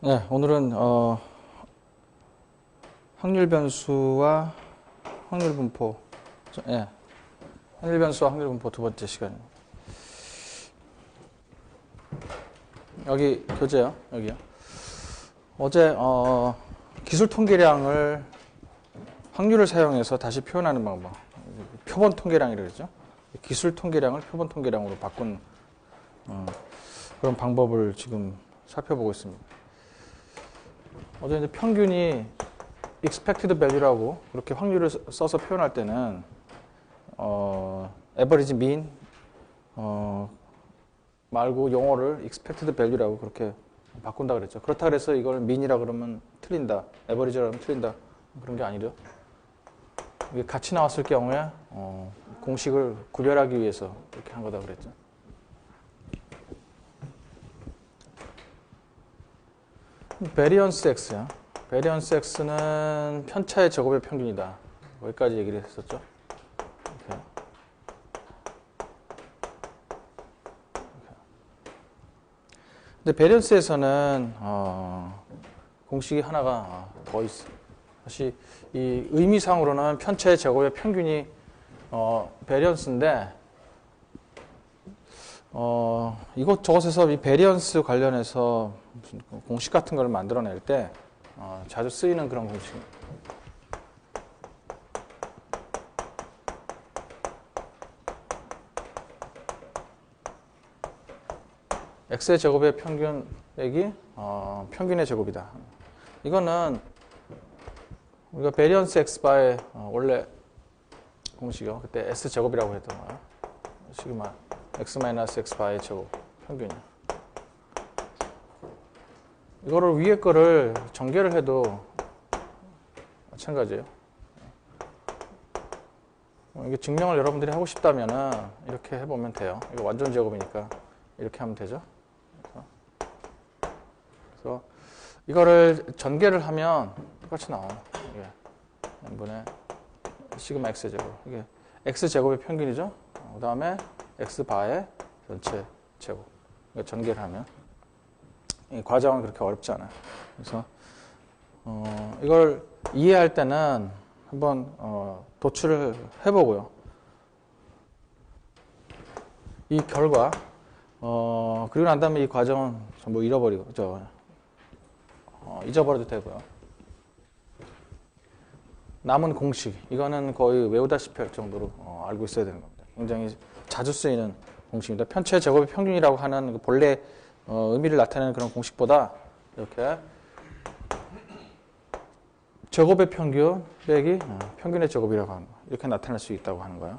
네, 오늘은 확률 변수와 확률 분포, 예, 확률 변수와 확률 분포 두 번째 시간입니다. 여기 교재요, 여기요. 어제 기술 통계량을 확률을 사용해서 다시 표현하는 방법, 표본 통계량이라고 그러죠. 기술 통계량을 표본 통계량으로 바꾼 그런 방법을 지금 살펴보고 있습니다. 어제 이제 평균이 expected value라고 그렇게 확률을 써서 표현할 때는 average mean 말고 용어를 expected value라고 그렇게 바꾼다 그랬죠. 그렇다 그래서 이걸 mean이라 그러면 틀린다, average라 그러면 틀린다 그런 게 아니죠. 이게 같이 나왔을 경우에 공식을 구별하기 위해서 이렇게 한 거다 그랬죠. 베리언스 X야. 베리언스 X는 편차의 제곱의 평균이다. 여기까지 얘기를 했었죠. 이렇게. 근데 베리언스에서는 공식이 하나가 더 있어. 사실 이 의미상으로는 편차의 제곱의 평균이 베리언스인데 이것저것에서 이 베리언스 관련해서 무슨 공식 같은 걸 만들어낼 때 자주 쓰이는 그런 공식입니다. x의 제곱의 평균 빼기 평균의 제곱이다. 이거는 우리가 베리언스 x바의 원래 공식이요. 그때 s 제곱이라고 했던 거야. 시그마 x-x바의 제곱 평균이야. 이거를 위에 거를 전개를 해도 마찬가지예요. 이게 증명을 여러분들이 하고 싶다면은 이렇게 해보면 돼요. 이거 완전 제곱이니까 이렇게 하면 되죠. 그래서 이거를 전개를 하면 똑같이 나와요. 이게 n분의 시그마 x 제곱. 이게 x 제곱의 평균이죠. 그 다음에 x 바의 전체 제곱. 그러니까 전개를 하면 이 과정은 그렇게 어렵지 않아요. 그래서 이걸 이해할 때는 한번 도출을 해보고요. 이 결과 그리고 난 다음에 이 과정은 전부 잃어버리고 잊어버려도 되고요. 남은 공식 이거는 거의 외우다시피 할 정도로 알고 있어야 되는 겁니다. 굉장히 자주 쓰이는 공식입니다. 편차의 제곱의 평균이라고 하는 그 본래 의미를 나타내는 그런 공식보다 이렇게 제곱의 평균 빼기 평균의 제곱이라고 하는 거 이렇게 나타낼 수 있다고 하는 거예요.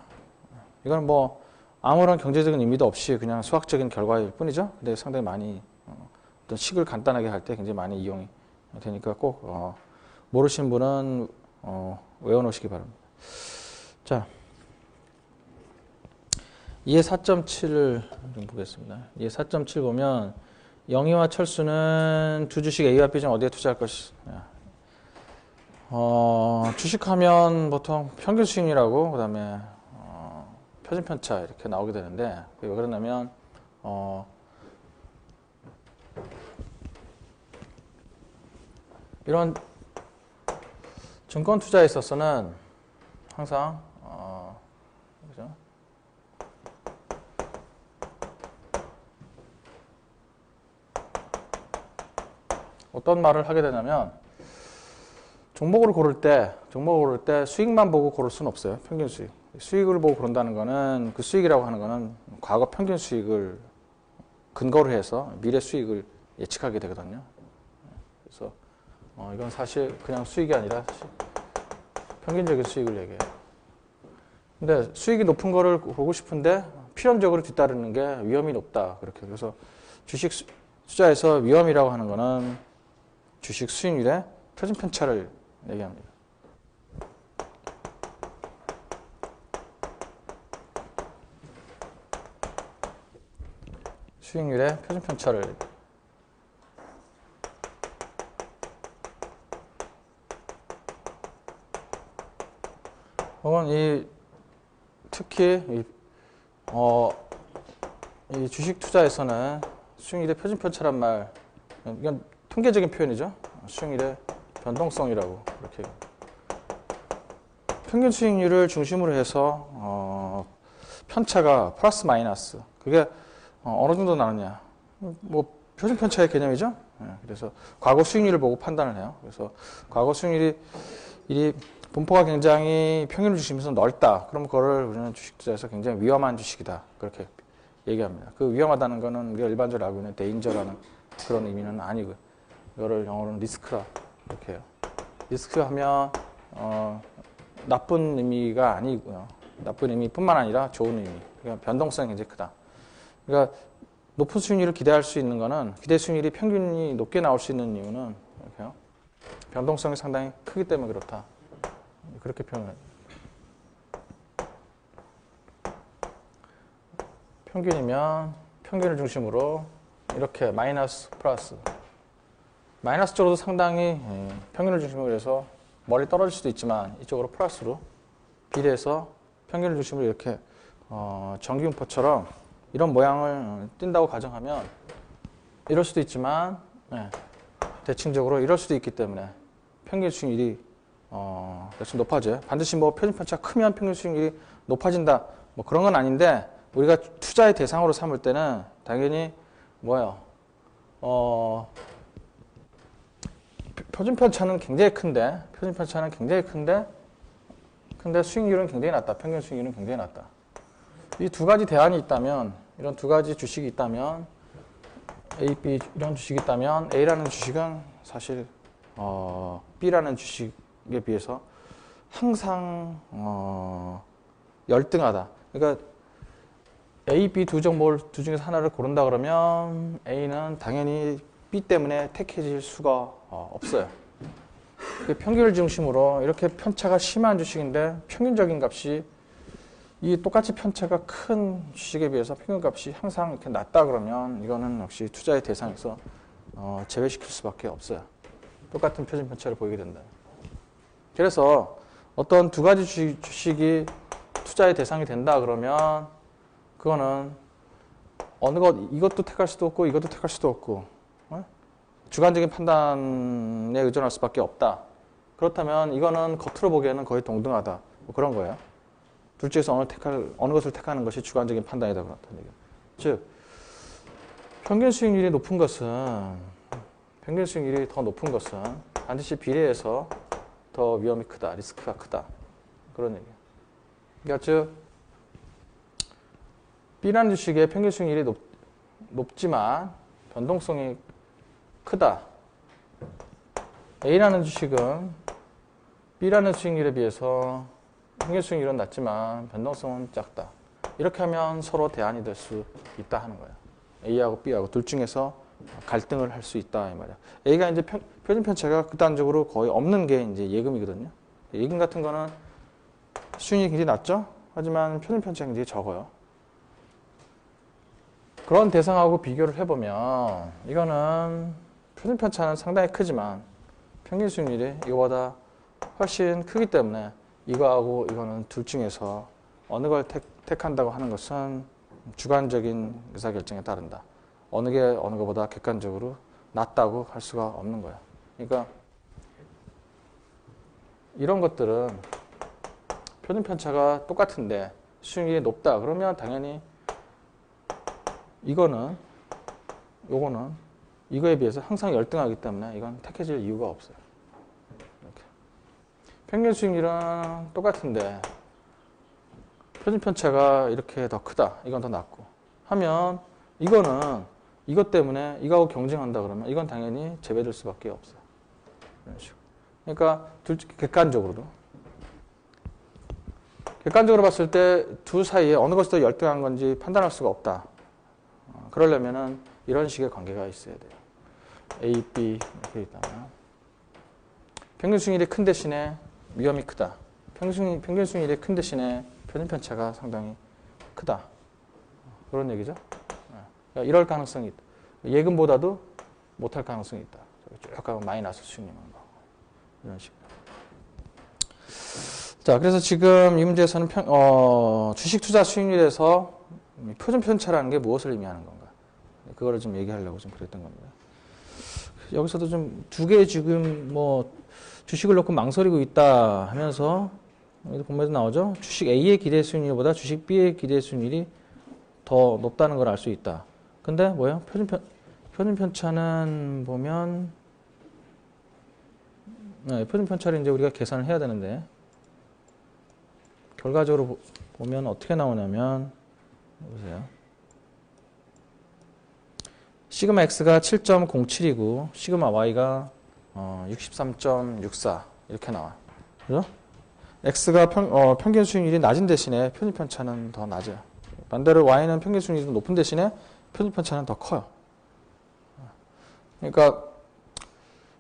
이건 뭐 아무런 경제적인 의미도 없이 그냥 수학적인 결과일 뿐이죠. 근데 상당히 많이 어떤 식을 간단하게 할 때 굉장히 많이 이용이 되니까 꼭 모르시는 분은 외워놓으시기 바랍니다. 자, 이해 4.7을 좀 보겠습니다. 이해 4.7 보면 영희와 철수는 두 주식 A와 B 중 어디에 투자할 것이냐. 주식하면 보통 평균 수익률하고 그 다음에 표준 편차 이렇게 나오게 되는데 왜 그러냐면 이런 증권 투자에 있어서는 항상 그죠? 어떤 말을 하게 되냐면 종목을 고를 때 수익만 보고 고를 수는 없어요. 평균 수익. 수익을 보고 고른다는 거는 그 수익이라고 하는 거는 과거 평균 수익을 근거로 해서 미래 수익을 예측하게 되거든요. 그래서 이건 사실 그냥 수익이 아니라 평균적인 수익을 얘기해요. 근데 수익이 높은 거를 보고 싶은데 필연적으로 뒤따르는 게 위험이 높다. 그렇게. 그래서 주식 투자에서 위험이라고 하는 거는 주식 수익률의 표준 편차를 얘기합니다. 수익률의 표준 편차를 혹은 특히 이 주식 투자에서는 수익률의 표준 편차란 말 이건 한계적인 표현이죠. 수익률의 변동성이라고 이렇게. 평균 수익률을 중심으로 해서 편차가 플러스 마이너스 그게 어느 정도 나느냐 뭐 표준 편차의 개념이죠. 그래서 과거 수익률을 보고 판단을 해요. 그래서 과거 수익률이 분포가 굉장히 평균을 중심에서 넓다. 그럼 그거를 우리는 주식 투자에서 굉장히 위험한 주식이다. 그렇게 얘기합니다. 그 위험하다는 거는 우리가 일반적으로 알고 있는 데인저라는 그런 의미는 아니고요. 이거를 영어로는 리스크라 이렇게 해요. 리스크 하면 나쁜 의미가 아니고요. 나쁜 의미뿐만 아니라 좋은 의미. 그러니까 변동성이 굉장히 크다. 그러니까 높은 수익률을 기대할 수 있는 거는 기대 수익률이 평균이 높게 나올 수 있는 이유는 이렇게요. 변동성이 상당히 크기 때문에 그렇다. 그렇게 표현해요. 평균이면 평균을 중심으로 이렇게 마이너스 플러스 마이너스 쪽으로도 상당히 평균을 중심으로 해서 멀리 떨어질 수도 있지만 이쪽으로 플러스로 비례해서 평균을 중심으로 이렇게 정기분포처럼 이런 모양을 띈다고 가정하면 이럴 수도 있지만 대칭적으로 이럴 수도 있기 때문에 평균 수익률이 역시 높아져요. 반드시 뭐 표준 편차가 크면 평균 수익률이 높아진다 뭐 그런 건 아닌데 우리가 투자의 대상으로 삼을 때는 당연히 뭐예요? 표준 편차는 굉장히 큰데 근데 수익률은 굉장히 낮다. 평균 수익률은 굉장히 낮다. 이 두 가지 대안이 있다면 이런 두 가지 주식이 있다면 A, B 이런 주식이 있다면 A라는 주식은 사실 B라는 주식에 비해서 항상 열등하다. 그러니까 A, B 두 정보를 두 중에서 하나를 고른다 그러면 A는 당연히 B 때문에 택해질 수가 없어요. 평균을 중심으로 이렇게 편차가 심한 주식인데 평균적인 값이 이 똑같이 편차가 큰 주식에 비해서 평균 값이 항상 이렇게 낮다 그러면 이거는 역시 투자의 대상에서 제외시킬 수밖에 없어요. 똑같은 표준 편차를 보이게 된다. 그래서 어떤 두 가지 주식이 투자의 대상이 된다 그러면 그거는 어느 것 이것도 택할 수도 없고 이것도 택할 수도 없고 주관적인 판단에 의존할 수밖에 없다. 그렇다면 이거는 겉으로 보기에는 거의 동등하다. 뭐 그런 거예요. 둘 중에서 어느 것을 택하는 것이 주관적인 판단이다 그렇다는 얘기예요. 즉 평균 수익률이 더 높은 것은 반드시 비례해서 더 위험이 크다, 리스크가 크다 그런 얘기예요. 그러니까 즉 B라는 주식의 평균 수익률이 높지만 변동성이 크다. A라는 주식은 B라는 수익률에 비해서 평균 수익률은 낮지만 변동성은 작다. 이렇게 하면 서로 대안이 될 수 있다 하는 거예요. A하고 B하고 둘 중에서 갈등을 할 수 있다 이 말이야. A가 이제 표준 편차가 극단적으로 거의 없는 게 이제 예금이거든요. 예금 같은 거는 수익률이 굉장히 낮죠. 하지만 표준 편차가 굉장히 적어요. 그런 대상하고 비교를 해보면 이거는 표준 편차는 상당히 크지만 평균 수익률이 이거보다 훨씬 크기 때문에 이거하고 이거는 둘 중에서 어느 걸 택한다고 하는 것은 주관적인 의사결정에 따른다. 어느 게 어느 것보다 객관적으로 낫다고 할 수가 없는 거야. 그러니까 이런 것들은 표준 편차가 똑같은데 수익률이 높다. 그러면 당연히 요거는 이거에 비해서 항상 열등하기 때문에 이건 택해질 이유가 없어요. 이렇게. 평균 수익률은 똑같은데 표준 편차가 이렇게 더 크다. 이건 더 낮고 하면 이거는 이것 때문에 이거하고 경쟁한다 그러면 이건 당연히 제외될 수밖에 없어요. 이런 식으로. 그러니까 객관적으로 봤을 때 두 사이에 어느 것이 더 열등한 건지 판단할 수가 없다. 그러려면은 이런 식의 관계가 있어야 돼요. A, B 이렇게 있다면 평균 수익률이 큰 대신에 위험이 크다. 평균 수익률이 큰 대신에 표준 편차가 상당히 크다. 그런 얘기죠. 그러니까 이럴 가능성이 있다. 예금보다도 못할 가능성이 있다. 쭉 가면 마이너스 수익률만 나오고 이런 식으로. 자, 그래서 지금 이 문제에서는 주식 투자 수익률에서 표준 편차라는 게 무엇을 의미하는 건가? 그거를 좀 얘기하려고 좀 그랬던 겁니다. 여기서도 좀 두 개 지금 뭐 주식을 놓고 망설이고 있다 하면서 여기 보면서 나오죠. 주식 A의 기대 수익률보다 주식 B의 기대 수익률이 더 높다는 걸 알 수 있다. 근데 뭐예요? 표준 편차는 보면 표준 편차를 이제 우리가 계산을 해야 되는데 결과적으로 보면 어떻게 나오냐면 보세요. 시그마 X가 7.07이고 시그마 Y가 63.64 이렇게 나와. 그죠? X가 평균 수익률이 낮은 대신에 표준 편차는 더 낮아요. 반대로 Y는 평균 수익률이 높은 대신에 표준 편차는 더 커요. 그러니까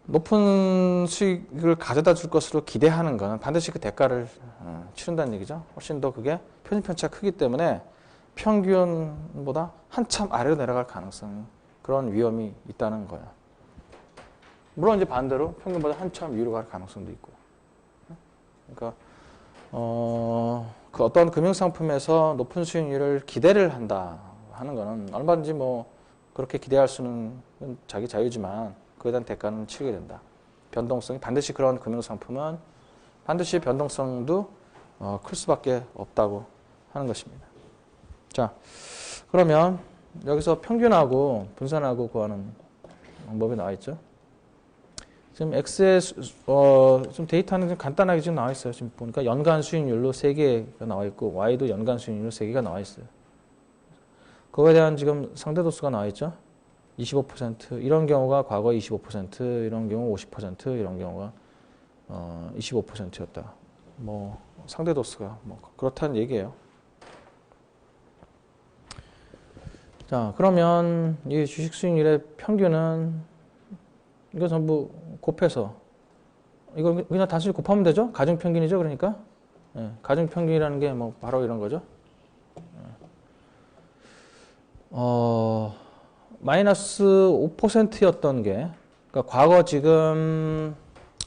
높은 수익을 가져다 줄 것으로 기대하는 것은 반드시 그 대가를 치른다는 얘기죠. 훨씬 더 그게 표준 편차가 크기 때문에 평균보다 한참 아래로 내려갈 가능성이 그런 위험이 있다는 거예요. 물론 이제 반대로 평균보다 한참 위로 갈 가능성도 있고. 그러니까 그 어떤 금융상품에서 높은 수익률을 기대를 한다 하는 거는 얼마든지 뭐 그렇게 기대할 수는 자기 자유지만 그에 대한 대가는 치르게 된다. 변동성이 반드시 그런 금융상품은 반드시 변동성도 클 수밖에 없다고 하는 것입니다. 자, 그러면 여기서 평균하고 분산하고 구하는 방법이 나와 있죠. 지금 X의 좀 데이터는 좀 간단하게 지금 나와 있어요. 지금 보니까 연간 수익률로 3개가 나와 있고 Y도 연간 수익률로 3개가 나와 있어요. 그거에 대한 지금 상대도수가 나와 있죠. 25% 이런 경우가 과거 25% 이런 경우 50% 이런 경우가 25%였다. 뭐 상대도수가 뭐 그렇다는 얘기예요. 자, 그러면 이 주식 수익률의 평균은 이거 전부 곱해서 이거 그냥 단순히 곱하면 되죠? 가중 평균이죠, 그러니까. 예, 가중 평균이라는 게 뭐 바로 이런 거죠. 마이너스 5%였던 게, 그러니까 과거 지금,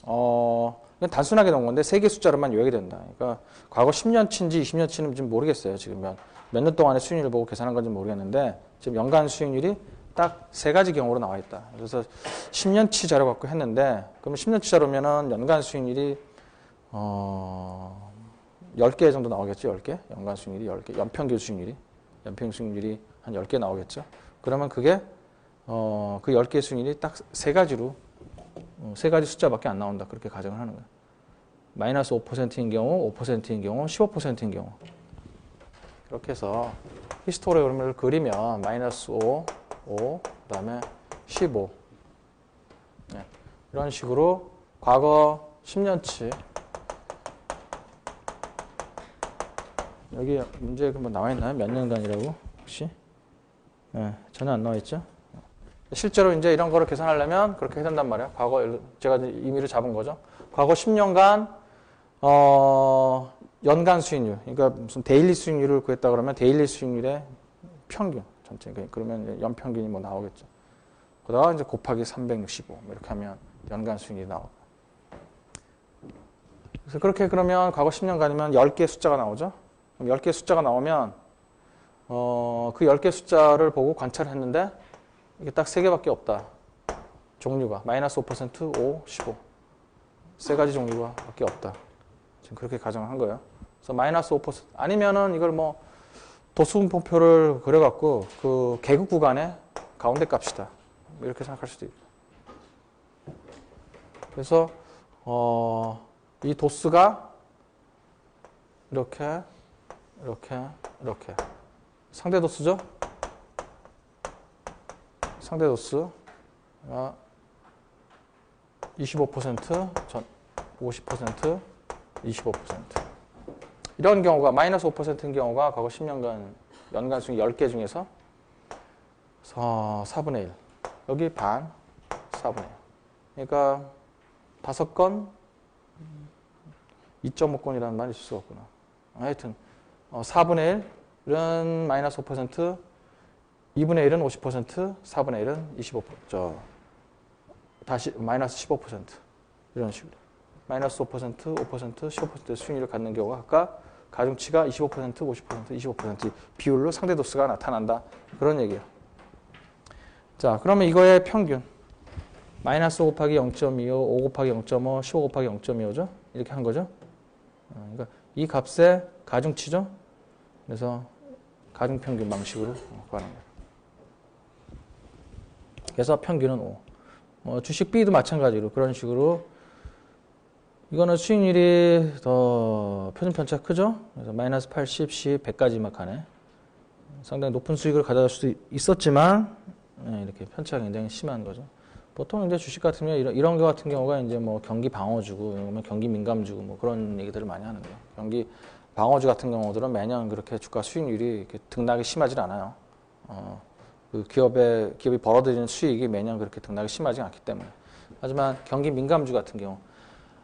그냥 단순하게 나온 건데, 세 개 숫자로만 요약이 된다. 그러니까 과거 10년치인지 20년치는 지금 모르겠어요. 지금 몇 년 동안의 수익률을 보고 계산한 건지 모르겠는데, 지금 연간 수익률이 딱 세 가지 경우로 나와 있다. 그래서 10년치 자료 갖고 했는데, 그러면 10년치 자료면은 연간 수익률이, 10개 정도 나오겠죠, 10개? 연간 수익률이 10개. 연평균 수익률이 한 10개 나오겠죠. 그러면 그게 그 10개 수익률이 딱 세 가지로 세 가지 숫자밖에 안 나온다. 그렇게 가정을 하는 거예요. 마이너스 5%인 경우, 5%인 경우, 15%인 경우. 이렇게 해서 히스토그램을 그리면 마이너스 5, 그다음에 15. 네. 이런 식으로 과거 10년치 여기 문제에 뭐 나와 있나요? 몇 년간이라고 혹시? 네, 전혀 안 나와 있죠. 실제로 이제 이런 거를 계산하려면 그렇게 해야 된단 말이에요. 과거 제가 임의로 잡은 거죠. 과거 10년간 연간 수익률, 그러니까 무슨 데일리 수익률을 구했다 그러면 데일리 수익률의 평균 전체 그러면 연평균이 뭐 나오겠죠. 그러다가 이제 곱하기 365 이렇게 하면 연간 수익률이 나오고. 그래서 그렇게 그러면 과거 10년간이면 10개 숫자가 나오죠. 그럼 10개 숫자가 나오면 그 10개 숫자를 보고 관찰을 했는데 이게 딱 3개밖에 없다. 종류가 마이너스 5%, 5, 15. 세 가지 종류가 밖에 없다. 지금 그렇게 가정을 한 거예요. 그래서 마이너스 5% 아니면은 이걸 뭐 도수분포표를 그려갖고 그 계급 구간의 가운데 값이다. 이렇게 생각할 수도 있고. 그래서 이 도수가 이렇게 상대 도수죠. 상대 도수가 25%, 50%, 25%. 이런 경우가 마이너스 5%인 경우가 과거 10년간 연간 수익 10개 중에서 4분의 1. 여기 반, 4분의 1. 그러니까 5건, 2.5건이라는 말이 있을 수가 없구나. 하여튼 4분의 1은 마이너스 5%, 2분의 1은 50%, 4분의 1은 25%. 다시 마이너스 15%. 이런 식으로. 마이너스 5%, 5%, 15% 수익률을 갖는 경우가 각각 가중치가 25%, 50%, 25% 비율로 상대도수가 나타난다. 그런 얘기예요. 자, 그러면 이거의 평균. 마이너스 5 곱하기 0.25, 5 곱하기 0.5, 15 곱하기 0.25죠? 이렇게 한 거죠. 그러니까 이 값의 가중치죠. 그래서 가중평균 방식으로 구하는 거예요. 그래서 평균은 5. 주식 B도 마찬가지로 그런 식으로 이거는 수익률이 더 표준 편차 크죠? 그래서 마이너스 80, 10, 100까지 막 가네. 상당히 높은 수익을 가져갈 수도 있었지만 이렇게 편차가 굉장히 심한 거죠. 보통 이제 주식 같은 경우 이런 거 같은 경우가 이제 뭐 경기 방어주고 이런 경기 민감주고 뭐 그런 얘기들을 많이 하는 거예요. 경기 방어주 같은 경우들은 매년 그렇게 주가 수익률이 이렇게 등락이 심하지 않아요. 그 기업이 벌어들이는 수익이 매년 그렇게 등락이 심하지 않기 때문에. 하지만 경기 민감주 같은 경우,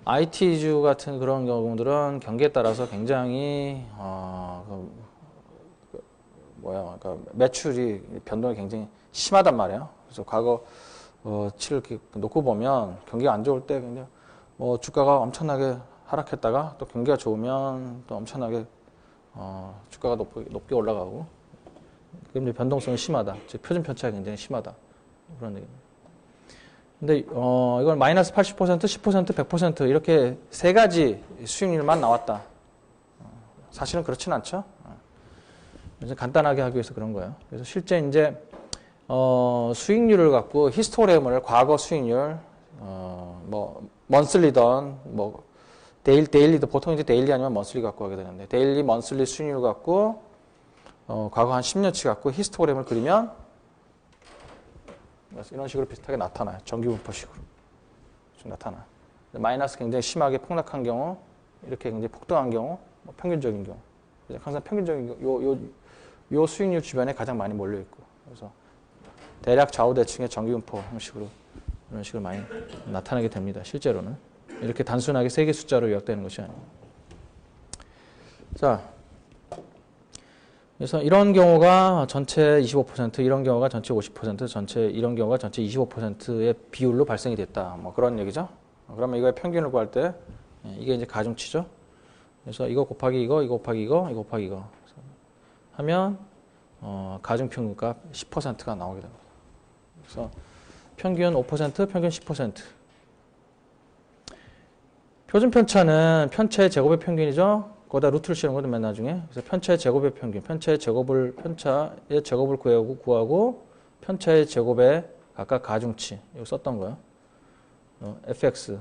IT주 같은 그런 경우들은 경기에 따라서 굉장히 그러니까 매출이 변동이 굉장히 심하단 말이에요. 그래서 과거 치를 이렇게 놓고 보면 경기가 안 좋을 때 굉장히 주가가 엄청나게 하락했다가 또 경기가 좋으면 또 엄청나게 주가가 높게 올라가고 그럼 변동성이 심하다. 즉 표준 편차가 굉장히 심하다. 그런 얘기입니다. 근데 이건 마이너스 80%, 10%, 100% 이렇게 세 가지 수익률만 나왔다. 사실은 그렇진 않죠. 그래서 간단하게 하기 위해서 그런 거예요. 그래서 실제 이제 수익률을 갖고 히스토그램을 과거 수익률 뭐 먼슬리던 뭐 데일리도 보통 이제 데일리 아니면 먼슬리 갖고 하게 되는데 데일리 먼슬리 수익률 갖고 과거 한 10년치 갖고 히스토그램을 그리면 이런 식으로 비슷하게 나타나요. 정기분포식으로 좀 나타나요. 마이너스 굉장히 심하게 폭락한 경우, 이렇게 굉장히 폭등한 경우, 뭐 평균적인 경우. 그래서 항상 평균적인 경우, 요 수익률 주변에 가장 많이 몰려 있고, 그래서 대략 좌우대칭의 정기분포 형식으로 이런 식으로 많이 나타나게 됩니다. 실제로는 이렇게 단순하게 세 개 숫자로 요약되는 것이 아니에요. 자. 그래서 이런 경우가 전체 25%, 이런 경우가 전체 50%, 이런 경우가 전체 25%의 비율로 발생이 됐다. 뭐 그런 얘기죠. 그러면 이거의 평균을 구할 때 이게 이제 가중치죠. 그래서 이거 곱하기 이거, 이거 곱하기 이거, 이거 곱하기 이거 하면 가중평균값 10%가 나오게 됩니다. 그래서 평균 5%, 평균 10%. 표준 편차는 편차의 제곱의 평균이죠. 거기다 루트를 씌우는 거든 맨 나중에. 그래서 편차의 제곱의 평균, 편차의 제곱을 구하고 편차의 제곱의 각각 가중치 이거 썼던 거예요. fx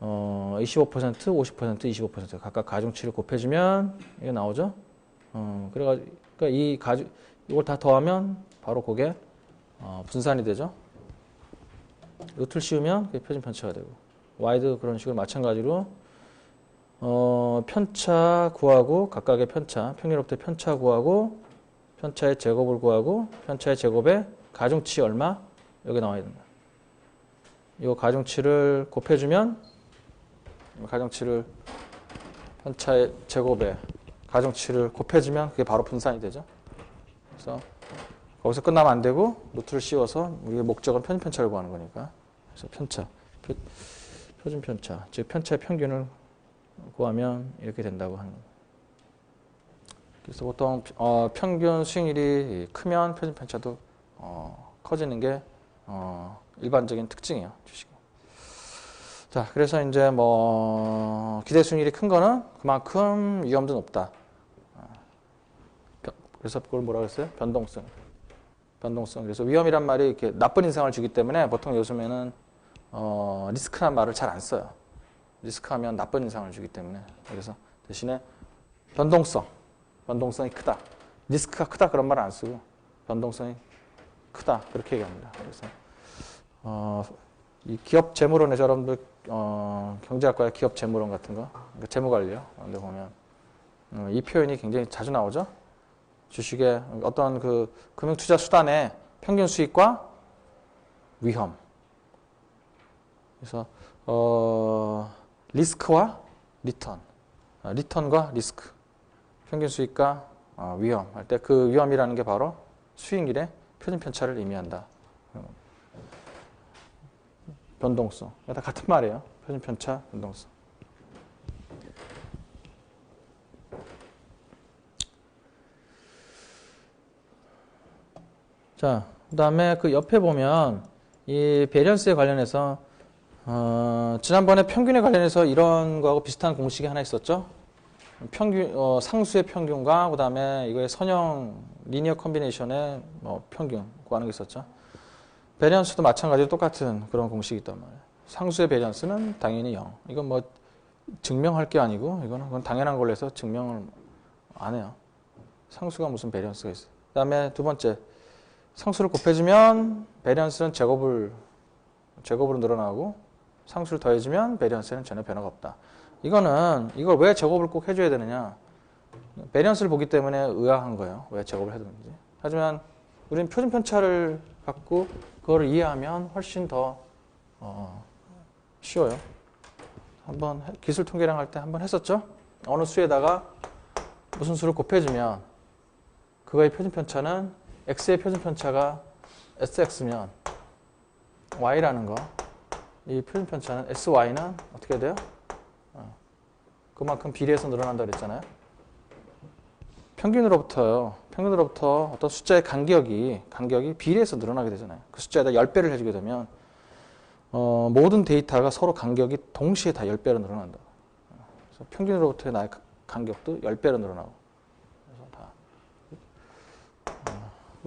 25%, 50%, 25% 각각 가중치를 곱해주면 이게 나오죠. 그러니까 이걸 다 더하면 바로 그게 분산이 되죠. 루트를 씌우면 그게 표준 편차가 되고 y도 그런 식으로 마찬가지로 편차 구하고 각각의 편차, 평균업대 편차 구하고 편차의 제곱을 구하고 편차의 제곱의 가중치 얼마? 여기 나와야 된다. 이 가중치를 곱해주면 가중치를 편차의 제곱에 가중치를 곱해주면 그게 바로 분산이 되죠. 그래서 거기서 끝나면 안 되고 루트를 씌워서 우리의 목적은 표준 편차를 구하는 거니까. 그래서 편차, 표준 편차, 즉 편차의 평균을 구하면 이렇게 된다고 하는 거예요. 그래서 보통 평균 수익률이 크면 표준 편차도 커지는 게 일반적인 특징이에요. 주식. 자, 그래서 이제 뭐 기대 수익률이 큰 거는 그만큼 위험도 높다. 그래서 그걸 뭐라고 했어요? 변동성. 그래서 위험이란 말이 이렇게 나쁜 인상을 주기 때문에 보통 요즘에는 리스크란 말을 잘 안 써요. 리스크하면 나쁜 인상을 주기 때문에. 그래서 대신에 변동성이 크다. 리스크가 크다 그런 말 안 쓰고 변동성이 크다 그렇게 얘기합니다. 그래서 이 기업 재무론에서 여러분들 경제학과의 기업 재무론 같은 거, 그러니까 재무관리요. 그런데 보면 이 표현이 굉장히 자주 나오죠. 주식의 어떤 그 금융투자 수단의 평균 수익과 위험. 그래서 리스크와 리턴, 리턴과 리스크, 평균 수익과 위험 할 때 그 위험이라는 게 바로 수익률의 표준 편차를 의미한다. 변동성. 다 같은 말이에요. 표준 편차, 변동성. 자, 그 다음에 그 옆에 보면 이 베리언스에 관련해서 지난번에 평균에 관련해서 이런 거하고 비슷한 공식이 하나 있었죠. 평균 상수의 평균과 그다음에 이거의 선형 리니어 컨비네이션의 뭐 평균 구하는 게 있었죠. 베리언스도 마찬가지로 똑같은 그런 공식이 있단 말이에요. 상수의 베리언스는 당연히 0. 이건 뭐 증명할 게 아니고 이거는 그건 당연한 걸로 해서 증명을 안 해요. 상수가 무슨 베리언스가 있어. 그다음에 두 번째, 상수를 곱해주면 베리언스는 제곱으로 늘어나고 상수를 더해주면 베리언스에는 전혀 변화가 없다. 이걸 왜 제곱을 꼭 해줘야 되느냐? 베리언스를 보기 때문에 의아한 거예요. 왜 제곱을 해야 되는지. 하지만 우리는 표준 편차를 갖고 그거를 이해하면 훨씬 더 쉬워요. 한번 기술 통계량 할 때 한번 했었죠? 어느 수에다가 무슨 수를 곱해주면 그거의 표준 편차는 x의 표준 편차가 sx면 y라는 거, 이 표준 편차는 sy는 어떻게 돼요? 그만큼 비례해서 늘어난다 그랬잖아요. 평균으로부터 어떤 숫자의 간격이 비례해서 늘어나게 되잖아요. 그 숫자에다 10배를 해주게 되면 모든 데이터가 서로 간격이 동시에 다 10배로 늘어난다. 그래서 평균으로부터의 나의 간격도 10배로 늘어나고. 그래서 다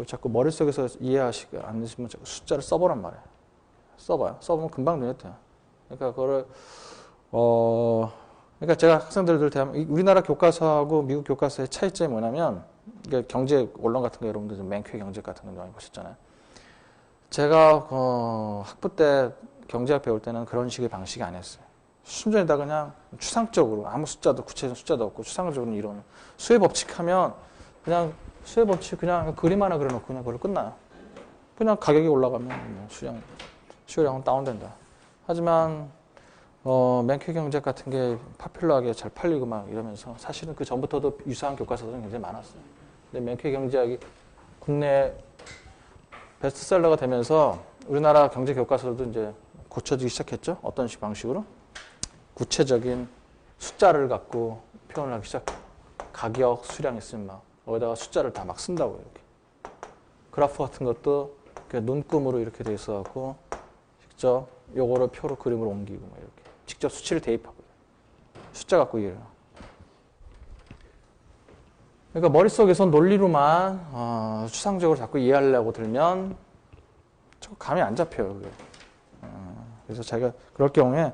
자꾸 머릿속에서 이해하시지 않으시면 자꾸 숫자를 써보란 말이에요. 써봐요. 써보면 금방 눈에 띄어요. 그러니까 그거를 그러니까 제가 학생들을 대하면 우리나라 교과서하고 미국 교과서의 차이점이 뭐냐면, 이게 경제 원론 같은 거 여러분들 맨큐의 경제 같은 거 많이 보셨잖아요. 제가 학부 때 경제학 배울 때는 그런 식의 방식이 아니었어요. 순전히 다 그냥 추상적으로 아무 숫자도 구체적인 숫자도 없고 추상적으로 이론 수의 법칙하면 그냥 수의 법칙 그냥 그림 하나 그려놓고 그냥 그걸로 끝나요. 그냥 가격이 올라가면 뭐 수요량은 다운된다. 하지만 맨큐 경제 같은 게 파퓰러하게 잘 팔리고 막 이러면서 사실은 그 전부터도 유사한 교과서들은 굉장히 많았어요. 근데 맨큐 경제학이 국내 베스트셀러가 되면서 우리나라 경제 교과서도 이제 고쳐지기 시작했죠. 어떤 방식으로? 구체적인 숫자를 갖고 표현을 하기 시작해요. 가격, 수량 있으면 막 거기다가 숫자를 다 막 쓴다고 이렇게. 그래프 같은 것도 눈금으로 이렇게 돼 있어갖고 직접 요거를 표로 그림으로 옮기고 막 이렇게 직접 수치를 대입하고 숫자 갖고 이해해요. 그러니까 머릿속에서 논리로만 추상적으로 자꾸 이해하려고 들면 저 감이 안 잡혀요. 그게. 그래서 자기가 그럴 경우에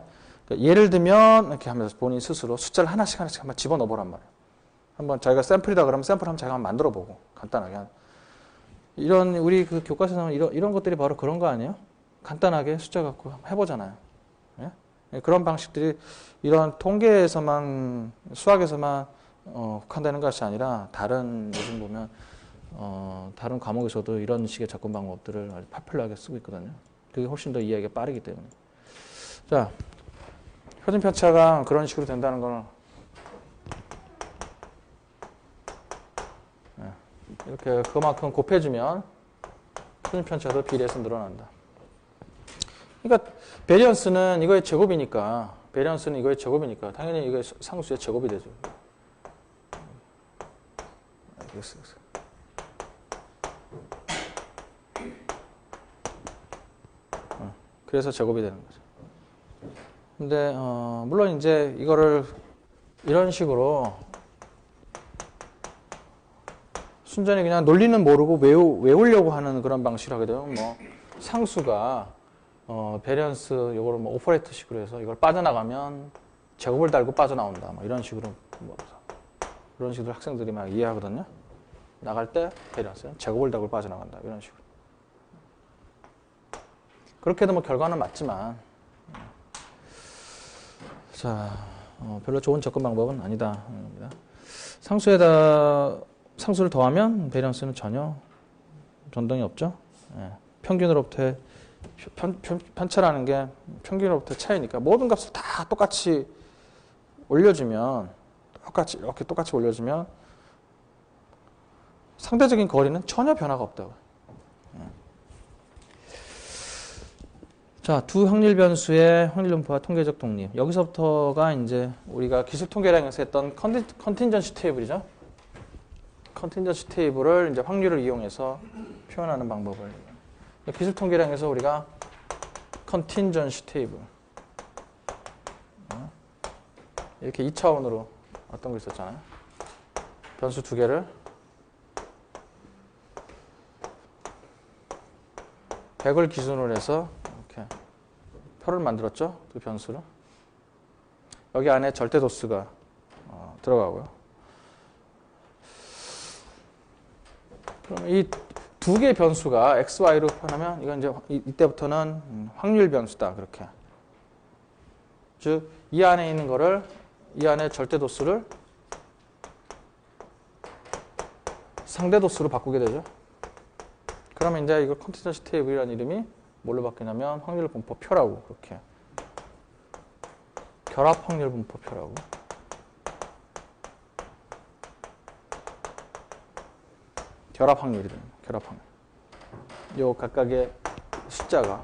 예를 들면 이렇게 하면서 본인 스스로 숫자를 하나씩 한번 집어넣어 보란 말이에요. 한번 자기가 샘플이다 그러면 샘플 한번 자기가 한번 만들어 보고 간단하게 이런 우리 그 교과서는 이런 것들이 바로 그런 거 아니에요? 간단하게 숫자 갖고 한번 해보잖아요. 예? 그런 방식들이 이런 통계에서만 수학에서만 국한되는 것이 아니라 다른 요즘 보면 다른 과목에서도 이런 식의 접근 방법들을 아주 파퓰러하게 쓰고 있거든요. 그게 훨씬 더 이해하기가 빠르기 때문에. 자, 표준 편차가 그런 식으로 된다는 거는 이렇게 그만큼 곱해주면 표준 편차도 비례해서 늘어난다. 그러니까 베리언스는 이거의 제곱이니까 당연히 이게 상수의 제곱이 되죠. 그래서 제곱이 되는 거죠. 근데 물론 이제 이거를 이런 식으로 순전히 그냥 논리는 모르고 외우려고 하는 그런 방식으로 하게 되면 뭐 상수가 베리언스 요거를 뭐 오퍼레이터식으로 해서 이걸 빠져나가면 제곱을 달고 빠져나온다. 뭐 이런 식으로 그런 식으로 학생들이 막 이해하거든요. 나갈 때 베리언스는 제곱을 달고 빠져나간다. 이런 식으로. 그렇게 해도 뭐 결과는 맞지만 자 별로 좋은 접근 방법은 아니다. 상수를 더하면 베리언스는 전혀 변동이 없죠. 예. 평균으로부터의 편차라는 게 평균으로부터의 차이니까 모든 값을 다 똑같이 올려주면 똑같이 올려주면 상대적인 거리는 전혀 변화가 없다고. 자, 두 확률 변수의 확률 분포와 통계적 독립. 여기서부터가 이제 우리가 기술 통계량에서 했던 컨틴전시 테이블이죠. 컨틴전시 테이블을 이제 확률을 이용해서 표현하는 방법을. 기술 통계량에서 우리가 컨틴전시 테이블. 이렇게 2차원으로 어떤 거 있었잖아요. 변수 두 개를 100을 기준으로 해서 이렇게 표를 만들었죠. 그 변수를. 여기 안에 절대 도수가 들어가고요. 그럼 이 두 개의 변수가 x, y로 표현하면 이건 이제 이때부터는 확률 변수다. 그렇게. 즉, 이 안에 있는 거를 이 안에 절대 도수를 상대 도수로 바꾸게 되죠. 그러면 이제 이거 컨티전시 테이블이라는 이름이 뭘로 바뀌냐면 확률 분포표라고 그렇게 결합 확률 분포표라고. 결합 확률이 됩니다. 결합 확률. 요 각각의 숫자가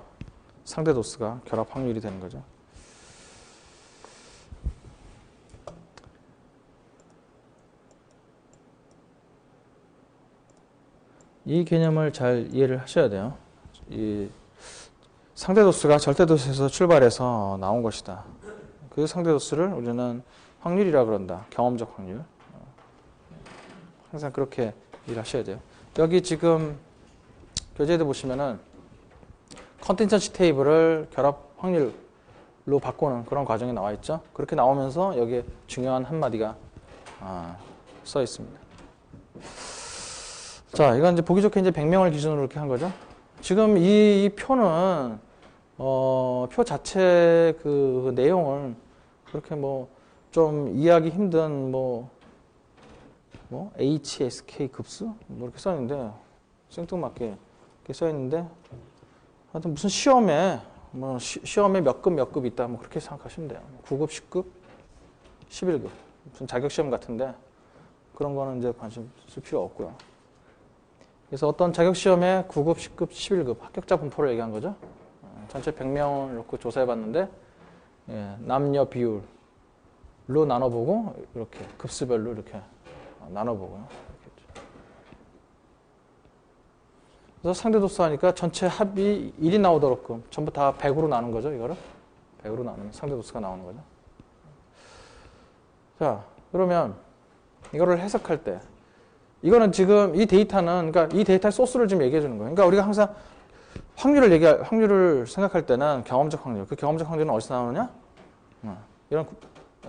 상대 도수가 결합 확률이 되는 거죠. 이 개념을 잘 이해를 하셔야 돼요. 이 상대 도수가 절대 도수에서 출발해서 나온 것이다. 그 상대 도수를 우리는 확률이라 그런다. 경험적 확률. 항상 그렇게 일하셔야 돼요. 여기 지금 교재에도 보시면은 컨틴전시 테이블을 결합 확률로 바꾸는 그런 과정이 나와 있죠. 그렇게 나오면서 여기에 중요한 한마디가 써 있습니다. 자, 이건 이제 보기 좋게 이제 100명을 기준으로 이렇게 한 거죠. 지금 이 표는 표 자체 그 내용을 그렇게 뭐 좀 이해하기 힘든 뭐 HSK 급수 뭐 이렇게 써 있는데 생뚱맞게 이렇게 써 있는데 하여튼 무슨 시험에 뭐 시험에 몇 급 있다 뭐 그렇게 생각하시면 돼요. 9급, 10급, 11급 무슨 자격 시험 같은데 그런 거는 이제 관심 쓸 필요 없고요. 그래서 어떤 자격 시험에 9급, 10급, 11급 합격자 분포를 얘기한 거죠. 전체 100명을 놓고 조사해 봤는데 남녀 비율로 나눠보고 이렇게 급수별로 이렇게 나눠보고요. 그래서 상대 도수 하니까 전체 합이 1이 나오도록끔 전부 다 100으로 나눈 거죠. 이거를 100으로 나누면 상대 도수가 나오는 거죠. 자, 그러면 이거를 해석할 때 이거는 지금 이 데이터는 그러니까 이 데이터의 소스를 지금 얘기해 주는 거예요. 그러니까 우리가 항상 확률을 생각할 때는 경험적 확률. 그 경험적 확률은 어디서 나오느냐? 이런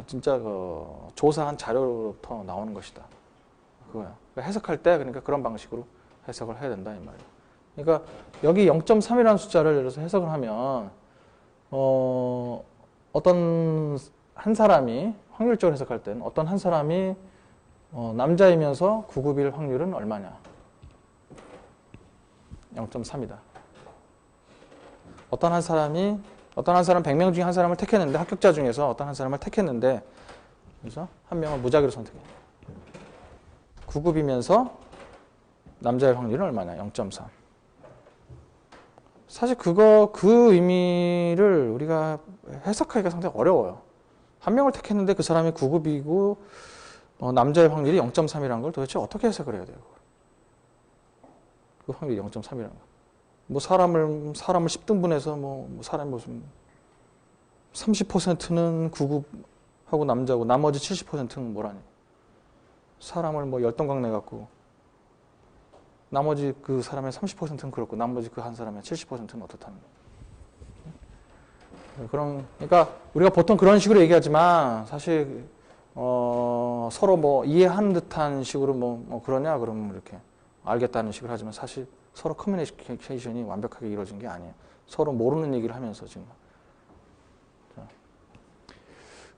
진짜 그 조사한 자료로부터 나오는 것이다. 그거야. 그러니까 해석할 때 그러니까 그런 방식으로 해석을 해야 된다 이 말이에요. 그러니까 여기 0.3이라는 숫자를 예를 들어서 해석을 하면 어떤 한 사람이 확률적으로 해석할 때는 어떤 한 사람이 남자이면서 9급일 확률은 얼마냐? 0.3이다. 어떤 한 사람 100명 중에 한 사람을 택했는데 합격자 중에서 어떤 한 사람을 택했는데 그래서 한 명을 무작위로 선택해. 9급이면서 남자의 확률은 얼마냐? 0.3. 사실 그 의미를 우리가 해석하기가 상당히 어려워요. 한 명을 택했는데 그 사람이 9급이고 남자의 확률이 0.3이라는 걸 도대체 어떻게 해석을 해야 돼요? 그 확률이 0.3이라는 거. 뭐 사람을 10등분해서 뭐 사람이 무슨 30%는 9급하고 남자고 나머지 70%는 뭐라니? 사람을 뭐 10동강 내갖고 나머지 그 사람의 30%는 그렇고 나머지 그 한 사람의 70%는 어떻다는 거예요. 그러니까 우리가 보통 그런 식으로 얘기하지만 사실 서로 뭐 이해하는 듯한 식으로 뭐 그러냐 그러면 이렇게 알겠다는 식으로 하지만 사실 서로 커뮤니케이션이 완벽하게 이루어진 게 아니에요. 서로 모르는 얘기를 하면서 지금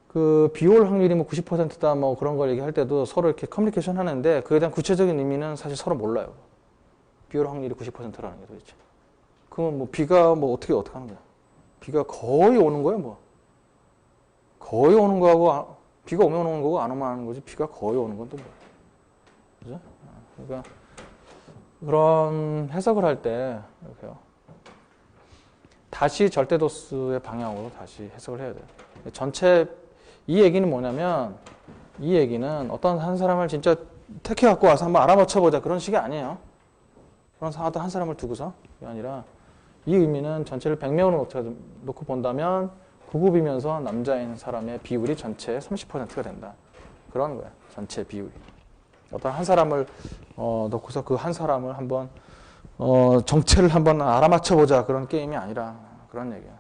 그 비올 확률이 뭐 90%다 뭐 그런 걸 얘기할 때도 서로 이렇게 커뮤니케이션 하는데 그에 대한 구체적인 의미는 사실 서로 몰라요. 비올 확률이 90%라는 게 도대체. 그러면 뭐 비가 뭐 어떻게 하는 거야? 비가 거의 오는 거예요, 뭐. 거의 오는 거하고 비가 오면 오는 거고 안 오면 하는 거지. 비가 거의 오는 건 또 뭐야? 그죠? 그러니까 그런 해석을 할 때 이렇게요. 다시 절대도수의 방향으로 다시 해석을 해야 돼요. 전체 이 얘기는 뭐냐면 이 얘기는 어떤 한 사람을 진짜 택해 갖고 와서 한번 알아맞혀 보자 그런 식이 아니에요. 그런 어떤 한 사람을 두고서 그게 아니라 이 의미는 전체를 100명으로 놓고 본다면 9급이면서 남자인 사람의 비율이 전체의 30%가 된다. 그런 거야. 전체 비율이. 어떤 한 사람을 놓고서 그 한 사람을 한번 정체를 한번 알아맞혀보자 그런 게임이 아니라 그런 얘기야.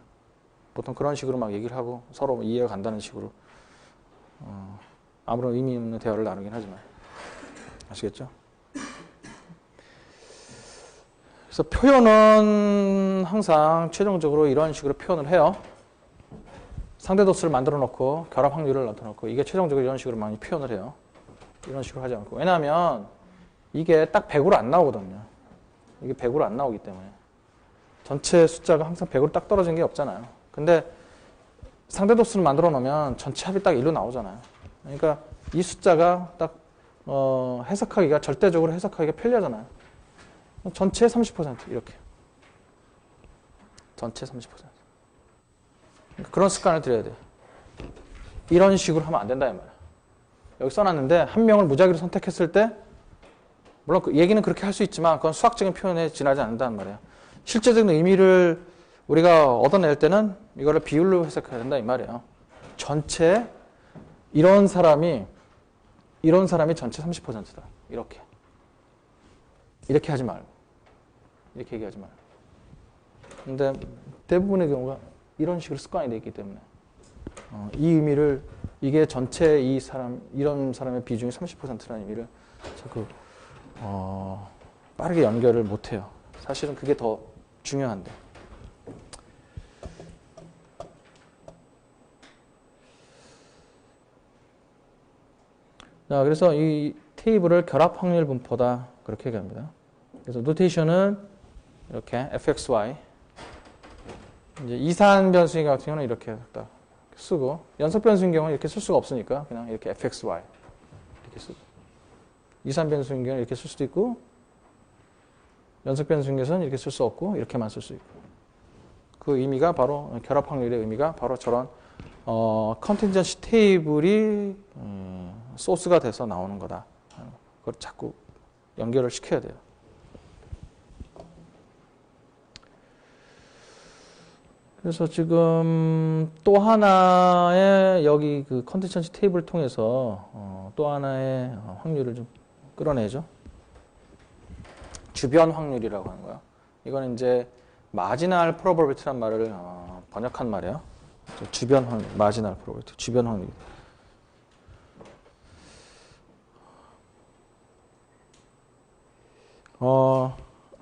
보통 그런 식으로 막 얘기를 하고 서로 이해가 간다는 식으로 아무런 의미 없는 대화를 나누긴 하지만 아시겠죠? 그래서 표현은 항상 최종적으로 이런 식으로 표현을 해요. 상대 도수를 만들어 놓고 결합 확률을 나타내 놓고 이게 최종적으로 이런 식으로 많이 표현을 해요. 이런 식으로 하지 않고. 왜냐하면 이게 딱 100으로 안 나오거든요. 이게 100으로 안 나오기 때문에. 전체 숫자가 항상 100으로 딱 떨어진 게 없잖아요. 근데 상대 도수를 만들어 놓으면 전체 합이 딱 1로 나오잖아요. 그러니까 이 숫자가 딱 해석하기가 절대적으로 해석하기가 편리하잖아요. 전체 30% 이렇게. 전체 30%. 그런 습관을 들여야 돼요. 이런 식으로 하면 안 된다 이 말이야. 여기 써놨는데 한 명을 무작위로 선택했을 때 물론 그 얘기는 그렇게 할 수 있지만 그건 수학적인 표현에 지나지 않는다는 말이에요. 실제적인 의미를 우리가 얻어낼 때는 이거를 비율로 해석해야 된다 이 말이에요. 전체 이런 사람이 전체 30%다. 이렇게 하지 말고 이렇게 얘기하지 말고. 근데 대부분의 경우가 이런 식으로 습관이 되어 있기 때문에 이 의미를 이게 전체 이런 사람의 비중이 30%라는 의미를 자꾸 빠르게 연결을 못해요. 사실은 그게 더 중요한데. 자, 그래서 이 테이블을 결합 확률 분포다 그렇게 얘기합니다. 그래서 노테이션은 이렇게 fxy 이제 이산 변수인 같은 경우는 이렇게 딱 쓰고 연속 변수인 경우는 이렇게 쓸 수가 없으니까 그냥 이렇게 fxy 이렇게 쓰고 이산 변수인 경우는 이렇게 쓸 수도 있고 연속 변수인 경우는 이렇게 쓸 수 없고 이렇게만 쓸 수 있고 그 의미가 바로 결합 확률의 의미가 바로 저런 컨틴전시 테이블이 소스가 돼서 나오는 거다. 그걸 자꾸 연결을 시켜야 돼요. 그래서 지금 또 하나의 여기 그 컨틴전시 테이블을 통해서 또 하나의 확률을 좀 끌어내죠. 주변 확률이라고 하는 거예요. 이거는 이제 마지널 프로버빌리티란 말을 번역한 말이에요. 주변 확률, 마지널 프로버빌리티, 주변 확률.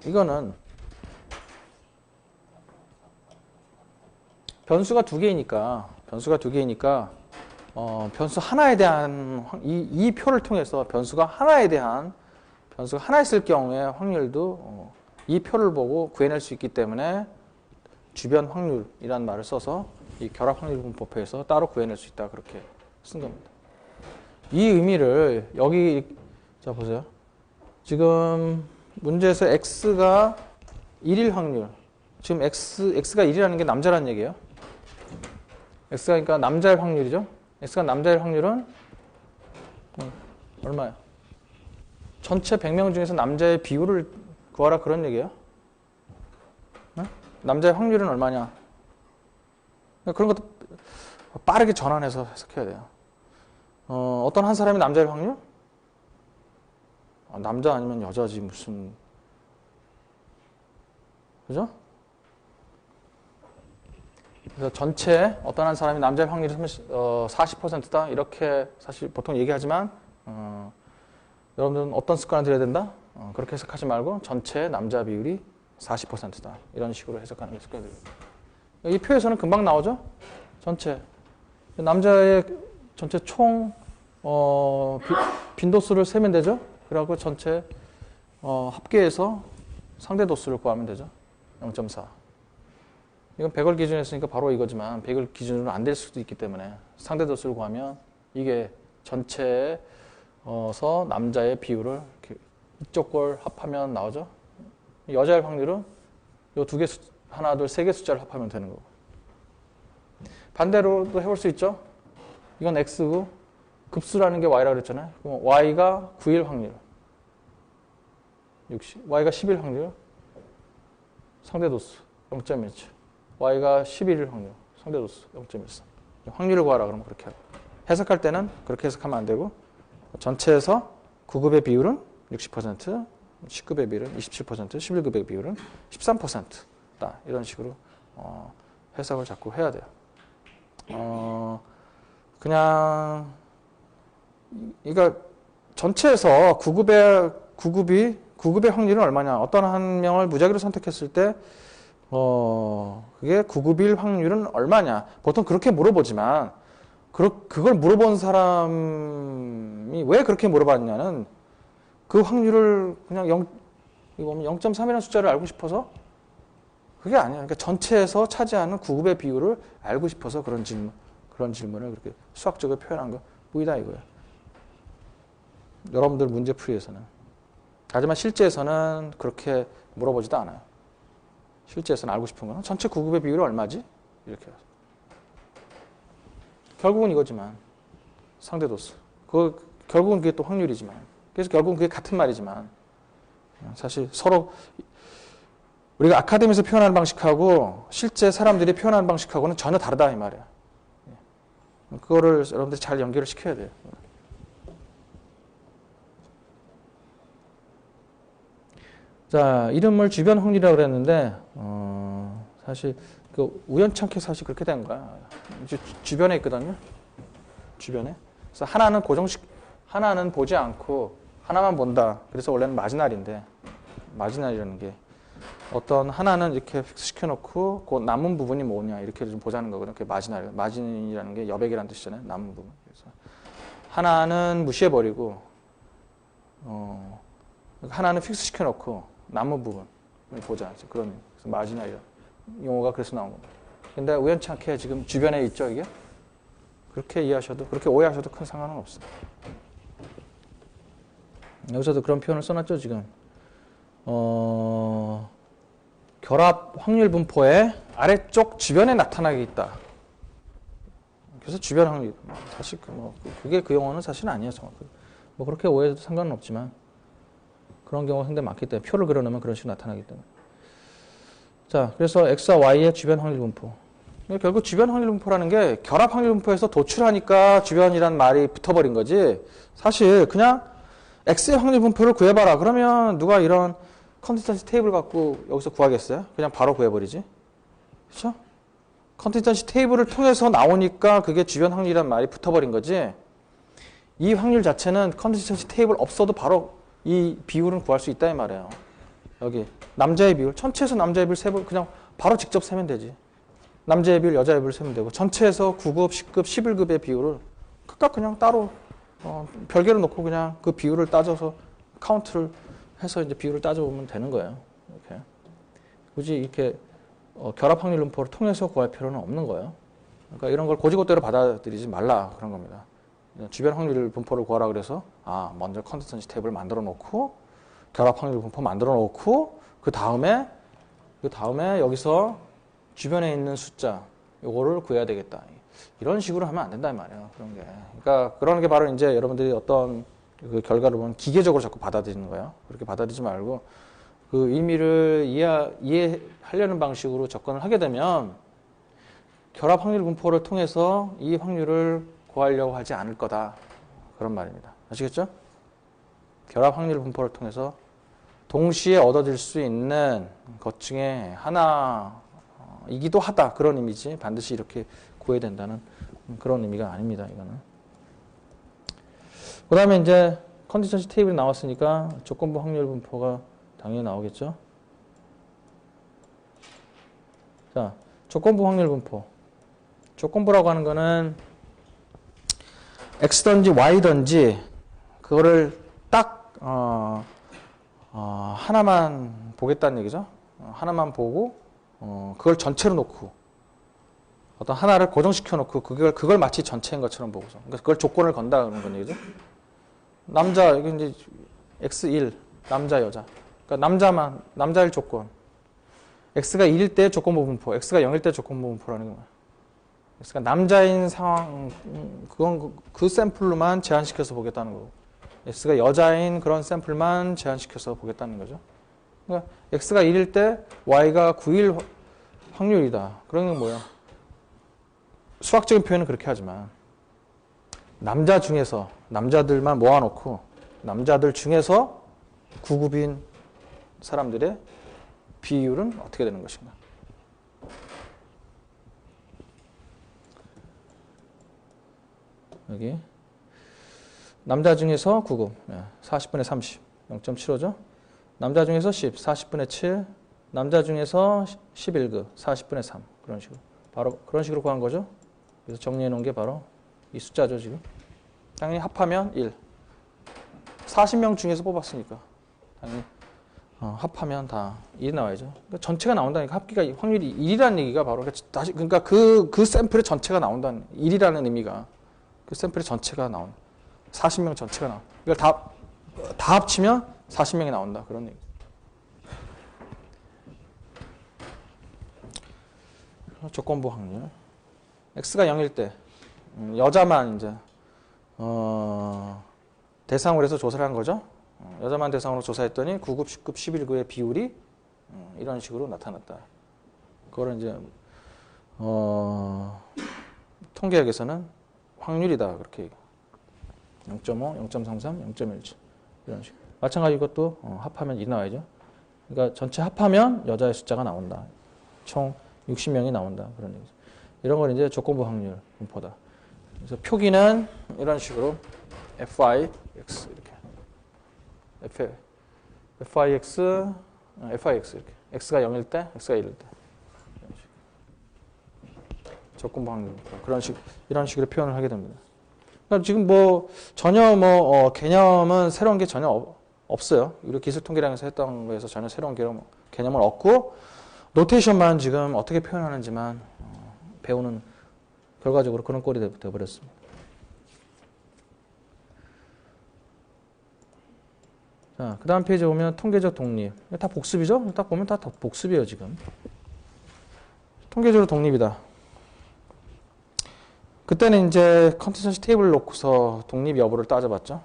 이거는 변수가 두 개이니까 변수 하나에 대한 이 표를 통해서 변수가 하나 있을 경우에 확률도 이 표를 보고 구해낼 수 있기 때문에 주변 확률이라는 말을 써서 이 결합 확률 분포표에서 따로 구해낼 수 있다 그렇게 쓴 겁니다. 이 의미를 여기 자 보세요. 지금 문제에서 x가 1일 확률 지금 x가 1이라는 게 남자라는 얘기예요. x가 그러니까 남자일 확률이죠. x가 남자일 확률은 얼마예요? 전체 100명 중에서 남자의 비율을 구하라 그런 얘기예요. 남자의 확률은 얼마냐? 그런 것도 빠르게 전환해서 해석해야 돼요. 어떤 한 사람이 남자일 확률? 남자 아니면 여자지 무슨 그죠? 그래서 전체 어떤 한 사람이 남자의 확률이 40%다 이렇게 사실 보통 얘기하지만 여러분들은 어떤 습관을 들여야 된다? 그렇게 해석하지 말고 전체 남자 비율이 40%다 이런 식으로 해석하는 게 습관이 됩니다. 이 표에서는 금방 나오죠? 전체 남자의 전체 총 빈도수를 세면 되죠? 그리고 전체 합계해서 상대 도수를 구하면 되죠? 0.4. 이건 100을 기준으로 했으니까 바로 이거지만 100을 기준으로 안 될 수도 있기 때문에 상대 도수를 구하면 이게 전체에서 남자의 비율을 이렇게 이쪽 걸 합하면 나오죠? 여자의 확률은 이 두 개 하나, 둘, 세 개 숫자를 합하면 되는 거고. 반대로도 해볼 수 있죠? 이건 x고 급수라는 게 y라고 그랬잖아요. 그럼 y가 9일 확률. 60. y가 10일 확률. 상대 도수. 0.17. y가 11일 확률. 상대도수 0.13. 확률을 구하라 그러면 그렇게 하고. 해석할 때는 그렇게 해석하면 안 되고 전체에서 9급의 비율은 60%, 10급의 비율은 27%, 11급의 비율은 13%다. 이런 식으로 해석을 자꾸 해야 돼요. 그냥 그러니까 전체에서 9급의 확률은 얼마냐? 어떤 한 명을 무작위로 선택했을 때 그게 9급일 확률은 얼마냐? 보통 그렇게 물어보지만 그걸 물어본 사람이 왜 그렇게 물어봤냐는 그 확률을 그냥 0.3이라는 숫자를 알고 싶어서 그게 아니야. 그러니까 전체에서 차지하는 9급의 비율을 알고 싶어서 그런 질문을 그렇게 수학적으로 표현한 거 보이다 이거야. 여러분들 문제풀이에서는. 하지만 실제에서는 그렇게 물어보지도 않아요. 실제에서는 알고 싶은 거는 전체 9급의 비율이 얼마지? 이렇게. 결국은 이거지만 상대도수. 결국은 그게 또 확률이지만. 그래서 결국은 그게 같은 말이지만 사실 서로 우리가 아카데미에서 표현하는 방식하고 실제 사람들이 표현하는 방식하고는 전혀 다르다 이 말이야. 그거를 여러분들이 잘 연결을 시켜야 돼요. 자, 이름을 주변 확률이라고 그랬는데 사실 그 우연찮게 사실 그렇게 된 거야. 주변에 있거든요. 주변에. 그래서 하나는 보지 않고 하나만 본다. 그래서 원래는 마지날인데 마지날이라는 게 어떤 하나는 이렇게 픽스 시켜놓고 그 남은 부분이 뭐냐 이렇게 좀 보자는 거거든요. 그게 마지날이에요. 마진이라는 게 여백이라는 뜻이잖아요. 남은 부분. 그래서 하나는 무시해버리고 하나는 픽스 시켜놓고 남은 부분을 보자. 그런 그래서 마지날이라 용어가 그래서 나온 겁니다. 근데 우연찮게 지금 주변에 있죠 이게? 그렇게 이해하셔도 그렇게 오해하셔도 큰 상관은 없어요. 여기서도 그런 표현을 써놨죠 지금. 결합 확률 분포의 아래쪽 주변에 나타나게 있다. 그래서 주변 확률 사실 그게 그 용어는 사실은 아니에요. 정확하게. 뭐 그렇게 오해해도 상관은 없지만 그런 경우가 상당히 많기 때문에 표를 그려놓으면 그런 식으로 나타나기 때문에. 자, 그래서 X와 Y의 주변 확률 분포. 결국 주변 확률 분포라는 게 결합 확률 분포에서 도출하니까 주변이란 말이 붙어버린 거지. 사실 그냥 X의 확률 분포를 구해봐라. 그러면 누가 이런 컨티스턴시 테이블 갖고 여기서 구하겠어요? 그냥 바로 구해버리지. 그렇죠? 컨티스턴시 테이블을 통해서 나오니까 그게 주변 확률이란 말이 붙어버린 거지. 이 확률 자체는 컨티스턴시 테이블 없어도 바로 이 비율은 구할 수 있다 이 말이에요. 여기 남자의 비율, 전체에서 남자의 비율 세번 그냥 바로 직접 세면 되지. 남자의 비율, 여자의 비율 세면 되고 전체에서 9급, 10급, 11급의 비율을 각각 그냥 따로 별개로 놓고 그냥 그 비율을 따져서 카운트를 해서 이제 비율을 따져보면 되는 거예요. 이렇게. 굳이 이렇게 결합 확률 분포를 통해서 구할 필요는 없는 거예요. 그러니까 이런 걸 고지고대로 받아들이지 말라 그런 겁니다. 주변 확률 분포를 구하라 그래서 먼저 컨티스턴시 테이블 만들어 놓고 결합 확률 분포 만들어 놓고 그 다음에 여기서 주변에 있는 숫자 요거를 구해야 되겠다. 이런 식으로 하면 안 된다 이 말이에요. 그런 게. 그러니까 그런 게 바로 이제 여러분들이 어떤 그 결과를 보면 기계적으로 자꾸 받아들이는 거예요. 그렇게 받아들이지 말고 그 의미를 이해하려는 방식으로 접근을 하게 되면 결합 확률 분포를 통해서 이 확률을 구하려고 하지 않을 거다. 그런 말입니다. 아시겠죠? 결합 확률 분포를 통해서 동시에 얻어질 수 있는 것 중에 하나이기도 하다. 그런 의미지. 반드시 이렇게 구해야 된다는 그런 의미가 아닙니다. 이거는. 그 다음에 이제 컨디션시 테이블이 나왔으니까 조건부 확률 분포가 당연히 나오겠죠. 자, 조건부 확률 분포. 조건부라고 하는 거는 X든지 Y든지 그거를 딱 하나만 보겠다는 얘기죠. 하나만 보고 그걸 전체로 놓고 어떤 하나를 고정시켜 놓고 그걸 마치 전체인 것처럼 보고서 그러니까 그걸 조건을 건다 그런 얘기죠. 남자 이게 이제 X1 남자 여자 그러니까 남자일 조건 X가 1일 때 조건부 분포 X가 0일 때 조건부 분포라는 거예요. X가 남자인 상황 그건 그 샘플로만 제한시켜서 보겠다는 거고 X가 여자인 그런 샘플만 제한시켜서 보겠다는 거죠. 그러니까 X가 1일 때 Y가 9일 확률이다. 그런 건 뭐야? 수학적인 표현은 그렇게 하지만 남자 중에서 남자들만 모아놓고 남자들 중에서 9급인 사람들의 비율은 어떻게 되는 것인가? 여기 남자 중에서 9급 40분의 30 0.75죠. 남자 중에서 10 40분의 7 남자 중에서 11급 40분의 3 그런 식으로 바로 그런 식으로 구한 거죠. 그래서 정리해 놓은 게 바로 이 숫자죠. 지금 당연히 합하면 1 40명 중에서 뽑았으니까 당연히 합하면 다 1이 나와야죠. 그러니까 전체가 나온다니까 합기가 확률이 1이라는 얘기가 바로 다시 그러니까 그 샘플의 전체가 나온다는 1이라는 의미가 그 샘플의 전체가 나온 40명 전체가 나온 그러니까 다 합치면 40명이 나온다 그런 얘기. 조건부 확률 x가 0일 때 여자만 이제 대상으로 해서 조사를 한 거죠. 여자만 대상으로 조사했더니 9급, 10급, 11급의 비율이 이런 식으로 나타났다. 그거를 이제 통계학에서는 확률이다 그렇게 얘기해요. 0.5, 0.33, 0.17 이런 식으로. 마찬가지 이것도 합하면 2 나와야죠. 그러니까 전체 합하면 여자의 숫자가 나온다. 총 60명이 나온다 그런 얘기죠. 이런 걸 이제 조건부 확률 분포다. 그래서 표기는 이런 식으로 FIX 이렇게 FIX 이렇게 X가 0일 때, X가 1일 때 조건부 확률 이런 식으로 표현을 하게 됩니다. 그러니까 지금 뭐 전혀 개념은 새로운 게 전혀 없어요. 우리 기술통계량에서 했던 거에서 전혀 새로운 개념은 없고 노테이션만 지금 어떻게 표현하는지만 배우는 결과적으로 그런 꼴이 되어버렸습니다. 자, 그 다음 페이지에 보면 통계적 독립. 다 복습이죠? 딱 보면 다 복습이에요, 지금. 통계적으로 독립이다. 그때는 이제 컨티전시 테이블을 놓고서 독립 여부를 따져봤죠.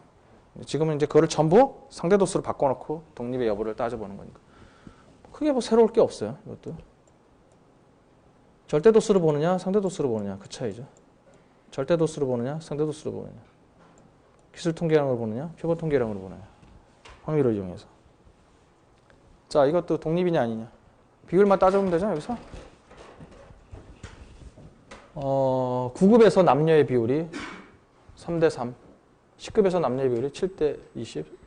지금은 이제 그거를 전부 상대도수로 바꿔놓고 독립의 여부를 따져보는 거니까. 크게 뭐 새로울 게 없어요, 이것도. 절대도수로 보느냐, 상대도수로 보느냐, 그 차이죠. 절대도수로 보느냐, 상대도수로 보느냐. 기술통계량으로 보느냐, 표본통계량으로 보느냐. 확률을 이용해서. 자, 이것도 독립이냐 아니냐. 비율만 따져보면 되죠, 여기서. 9급에서 남녀의 비율이 3대 3. 10급에서 남녀의 비율이 7대 20.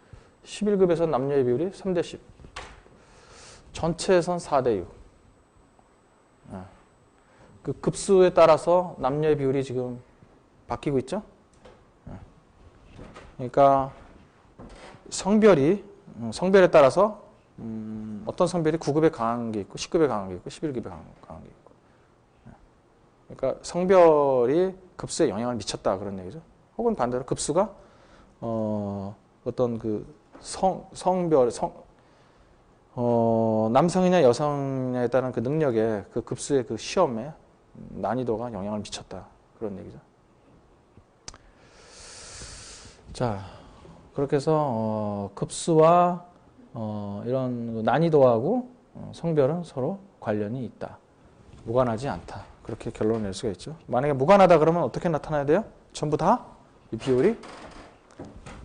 11급에서 남녀의 비율이 3대 10. 전체에선 4대 6. 그 급수에 따라서 남녀의 비율이 지금 바뀌고 있죠. 그러니까 성별에 따라서 어떤 성별이 9급에 강한 게 있고 10급에 강한 게 있고 11급에 강한 게 있고. 그러니까 성별이 급수에 영향을 미쳤다 그런 얘기죠. 혹은 반대로 급수가 어떤 그 성별 남성이냐 여성이냐에 따른 그 능력에 그 급수의 그 시험에 난이도가 영향을 미쳤다 그런 얘기죠. 자, 그렇게 해서 급수와 이런 난이도하고 성별은 서로 관련이 있다. 무관하지 않다. 그렇게 결론을 낼 수가 있죠. 만약에 무관하다 그러면 어떻게 나타나야 돼요? 전부 다 이 비율이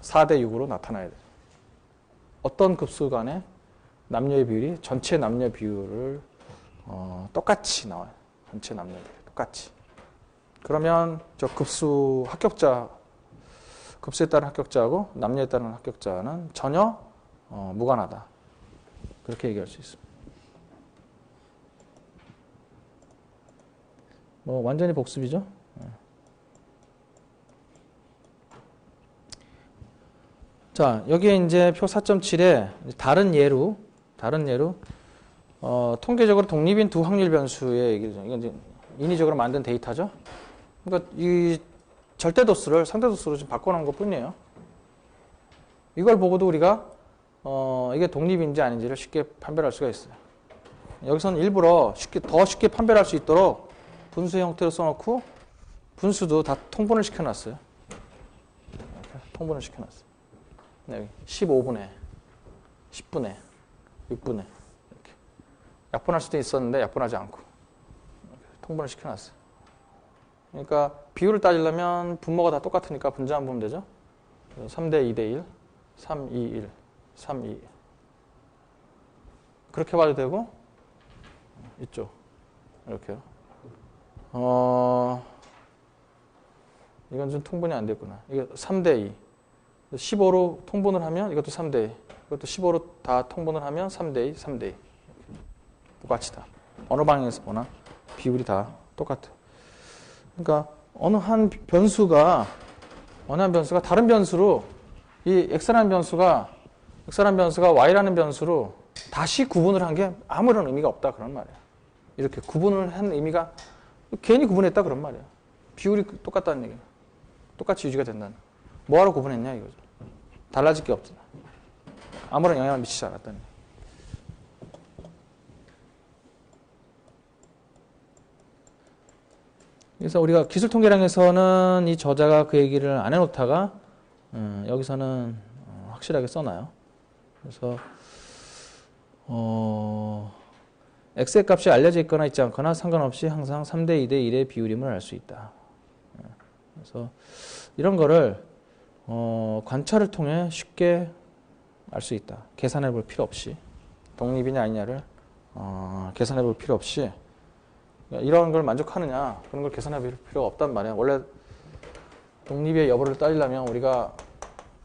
4대 6으로 나타나야 돼요. 어떤 급수 간에 남녀의 비율이 전체 남녀 비율을 똑같이 나와요. 전체 남녀 비율 똑같이. 그러면 저 급수 합격자, 급수에 따른 합격자하고 남녀에 따른 합격자는 전혀 무관하다. 그렇게 얘기할 수 있습니다. 뭐 완전히 복습이죠. 자, 여기에 이제 표 4.7에 다른 예로 통계적으로 독립인 두 확률 변수의 얘기죠. 이건 이제 인위적으로 만든 데이터죠. 그러니까 이 절대도수를 상대도수로 좀 바꿔놓은 것 뿐이에요. 이걸 보고도 우리가 이게 독립인지 아닌지를 쉽게 판별할 수가 있어요. 여기서는 일부러 더 쉽게 판별할 수 있도록 분수의 형태로 써놓고 분수도 다 통분을 시켜놨어요. 통분을 시켜놨어요. 네, 15분의, 10분의, 6분의 이렇게. 약분할 수도 있었는데 약분하지 않고 통분을 시켜놨어요. 그러니까 비율을 따지려면 분모가 다 똑같으니까 분자만 보면 되죠. 3대 2대 1, 3, 2, 1, 3, 2. 그렇게 봐도 되고 이쪽 이렇게요. 이건 좀 통분이 안 됐구나. 이게 3대 2. 15로 통분을 하면 이것도 3대 2. 이것도 15로 다 통분을 하면 3대 2, 3대 2. 똑같이 다. 어느 방향에서 보나 비율이 다 똑같아. 그러니까 어느 한 변수가 다른 변수로 이 x라는 변수가 y라는 변수로 다시 구분을 한 게 아무런 의미가 없다 그런 말이야. 이렇게 구분을 한 의미가 괜히 구분했다 그런 말이야. 비율이 똑같다는 얘기야. 똑같이 유지가 된다는. 뭐하러 구분했냐 이거죠. 달라질 게 없다. 아무런 영향을 미치지 않았다는 얘기야. 그래서 우리가 기술통계량에서는 이 저자가 그 얘기를 안 해놓다가 여기서는 확실하게 써놔요. 그래서 x의 값이 알려져 있거나 있지 않거나 상관없이 항상 3대 2대 1의 비율임을 알 수 있다. 그래서 이런 거를 관찰을 통해 쉽게 알 수 있다. 계산해 볼 필요 없이 독립이냐 아니냐를 계산해 볼 필요 없이 이런 걸 만족하느냐 그런 걸 계산해 볼 필요가 없단 말이야. 원래 독립의 여부를 따지려면 우리가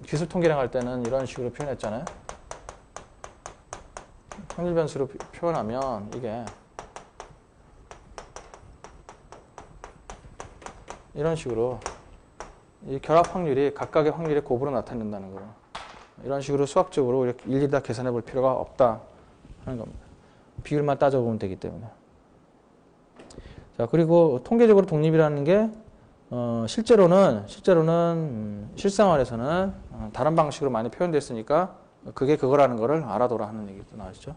기술 통계량 할 때는 이런 식으로 표현했잖아요. 확률 변수로 표현하면 이게 이런 식으로 이 결합 확률이 각각의 확률의 곱으로 나타낸다는 거예요. 이런 식으로 수학적으로 이렇게 일일이 다 계산해 볼 필요가 없다 하는 겁니다. 비율만 따져보면 되기 때문에. 자, 그리고 통계적으로 독립이라는 게 실제로는 실생활에서는 다른 방식으로 많이 표현됐으니까 그게 그거라는 거를 알아둬라 하는 얘기도 나오시죠.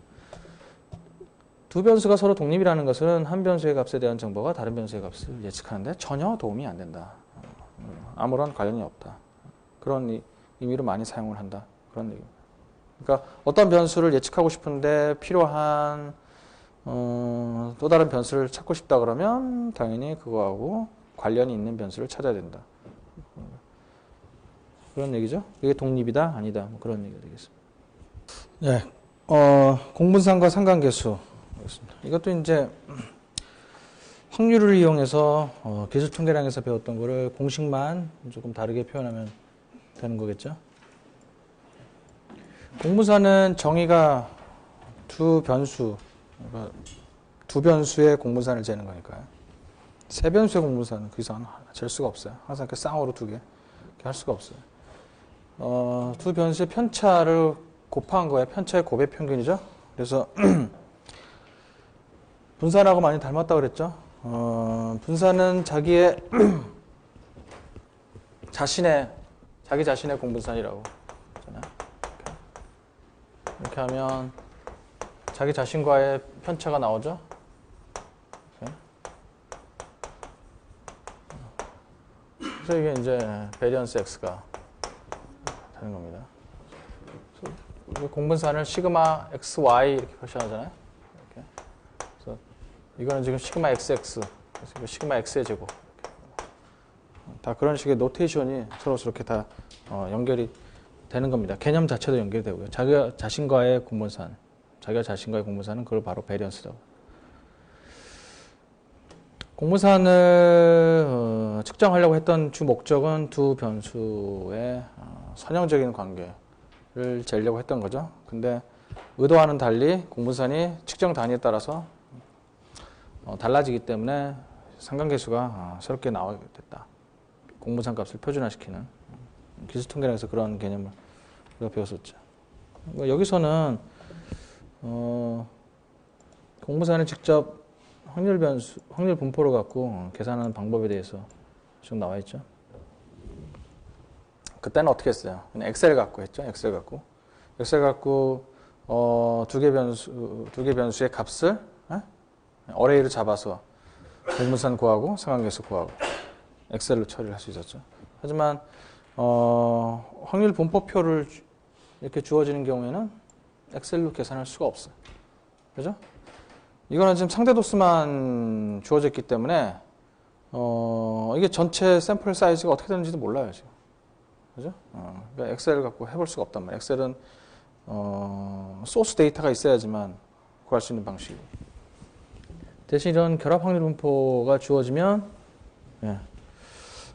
두 변수가 서로 독립이라는 것은 한 변수의 값에 대한 정보가 다른 변수의 값을 예측하는데 전혀 도움이 안 된다. 아무런 관련이 없다. 그런 의미로 많이 사용을 한다. 그런 얘기입니다. 그러니까 어떤 변수를 예측하고 싶은데 필요한 또 다른 변수를 찾고 싶다 그러면 당연히 그거하고 관련이 있는 변수를 찾아야 된다. 그런 얘기죠. 이게 독립이다 아니다 뭐 그런 얘기가 되겠습니다. 네, 공분산과 상관계수 이것도 이제 확률을 이용해서 기술통계량에서 배웠던 거를 공식만 조금 다르게 표현하면 되는 거겠죠. 공분산은 정의가 두 변수의 공분산을 재는 거니까요. 세 변수의 공분산은 그 이상 잴 수가 없어요. 항상 그 쌍으로 두 개 이렇게 할 수가 없어요. 두 변수의 편차를 곱한 거예요. 편차의 곱의 평균이죠. 그래서 분산하고 많이 닮았다고 그랬죠. 분산은 자기 자신의 공분산이라고 했잖아요. 이렇게 하면 자기 자신과의 편차가 나오죠. 그래서 이게 이제 베리언스 x가 되는 겁니다. 공분산을 시그마 xy 이렇게 표시하잖아요. 이렇게. 그래서 이거는 지금 시그마 xx, 그래서 이거 시그마 x의 제곱. 다 그런 식의 노테이션이 서로 이렇게 다 연결이 되는 겁니다. 개념 자체도 연결이 되고요. 자기가 자신과의 공분산은 그걸 바로 베리언스라고. 공분산을 측정하려고 했던 주 목적은 두 변수의 선형적인 관계를 재려고 했던 거죠. 근데 의도와는 달리 공분산이 측정 단위에 따라서 달라지기 때문에 상관계수가 새롭게 나오게 됐다. 공분산 값을 표준화시키는 기술통계량에서 그런 개념을 우리가 배웠었죠. 여기서는 공분산을 직접 확률 분포로 갖고 계산하는 방법에 대해서 좀 나와 있죠. 그때는 어떻게 했어요? 그냥 엑셀 갖고 했죠. 엑셀 갖고 두 개 변수의 값을 어레이로 잡아서 공분산 구하고 상관계수 구하고 엑셀로 처리를 할 수 있었죠. 하지만 확률 분포표를 이렇게 주어지는 경우에는 엑셀로 계산할 수가 없어요. 그죠? 이거는 지금 상대 도수만 주어져 있기 때문에 이게 전체 샘플 사이즈가 어떻게 되는지도 몰라요 지금. 그죠? 그러니까 엑셀 갖고 해볼 수가 없단 말이에요. 엑셀은 소스 데이터가 있어야지만 구할 수 있는 방식이고. 대신 이런 결합 확률 분포가 주어지면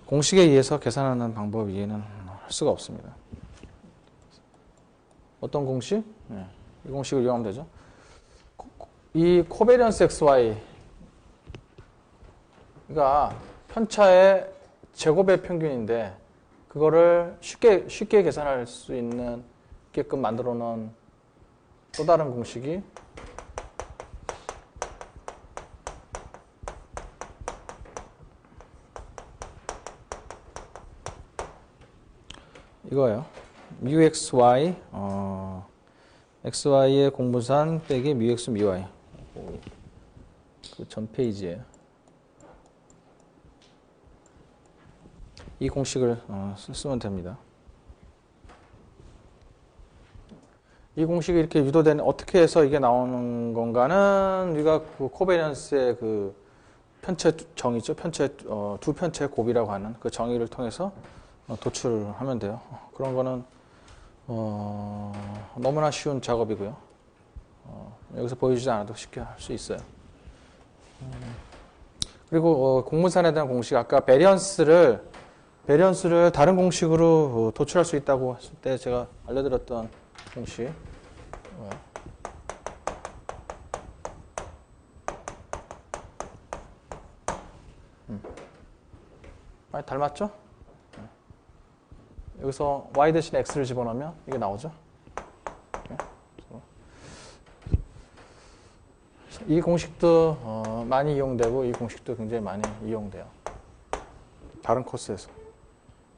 공식에 의해서 계산하는 방법 이해는 할 수가 없습니다. 어떤 공식? 이 공식을 이용하면 되죠. 이 코베리언스 XY가 편차의 제곱의 평균인데 그거를 쉽게 계산할 수 있게끔 만들어 놓은 또 다른 공식이 이거예요. μxy xy의 공분산 빼기 μx μy 그 전 페이지에 이 공식을 쓰면 됩니다. 이 공식이 이렇게 유도된 어떻게 해서 이게 나오는 건가는 우리가 그 코베리언스의 그 편체 정의죠. 두 편체 곱이라고 하는 그 정의를 통해서 도출하면 돼요. 그런 거는 너무나 쉬운 작업이고요. 여기서 보여주지 않아도 쉽게 할 수 있어요. 그리고 공분산에 대한 공식, 아까 베리언스를 다른 공식으로 도출할 수 있다고 했을 때 제가 알려드렸던 공식. 많이 닮았죠? 여기서 y 대신 x를 집어넣으면 이게 나오죠? 이 공식도 많이 이용되고 이 공식도 굉장히 많이 이용돼요. 다른 코스에서.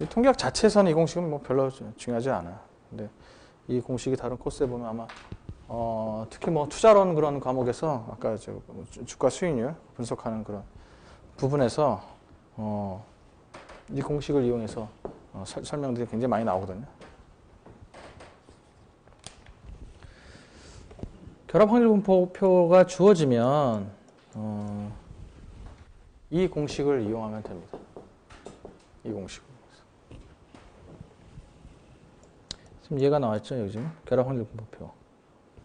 이 통계학 자체에서는 이 공식은 뭐 별로 중요하지 않아요. 근데 이 공식이 다른 코스에 보면 아마 특히 뭐 투자론 그런 과목에서 아까 주가 수익률 분석하는 그런 부분에서 이 공식을 이용해서 설명들이 굉장히 많이 나오거든요. 결합 확률 분포표가 주어지면 이 공식을 이용하면 됩니다. 이 공식을. 지금 얘가 나왔죠, 요즘 결합 확률 분포표.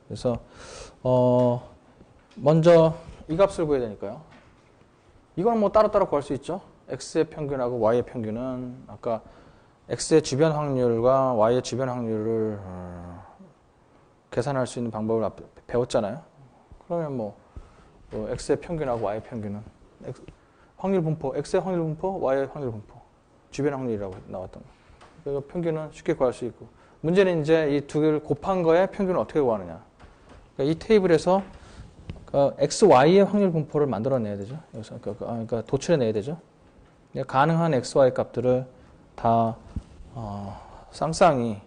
그래서 먼저 이 값을 구해야 되니까요. 이건 뭐 따로따로 구할 수 있죠. x의 평균하고 y의 평균은 아까 x의 주변 확률과 y의 주변 확률을 계산할 수 있는 방법을 앞에 배웠잖아요. 그러면 뭐 x의 평균하고 y의 평균은 확률 분포, x의 확률 분포, y의 확률 분포, 주변 확률이라고 나왔던 거. 그래서 평균은 쉽게 구할 수 있고, 문제는 이제 이 두 개를 곱한 거에 평균을 어떻게 구하느냐. 그러니까 이 테이블에서 x, y의 확률 분포를 만들어내야 되죠. 여기서 그러니까 도출해내야 되죠. 가능한 x, y 값들을 다 쌍쌍이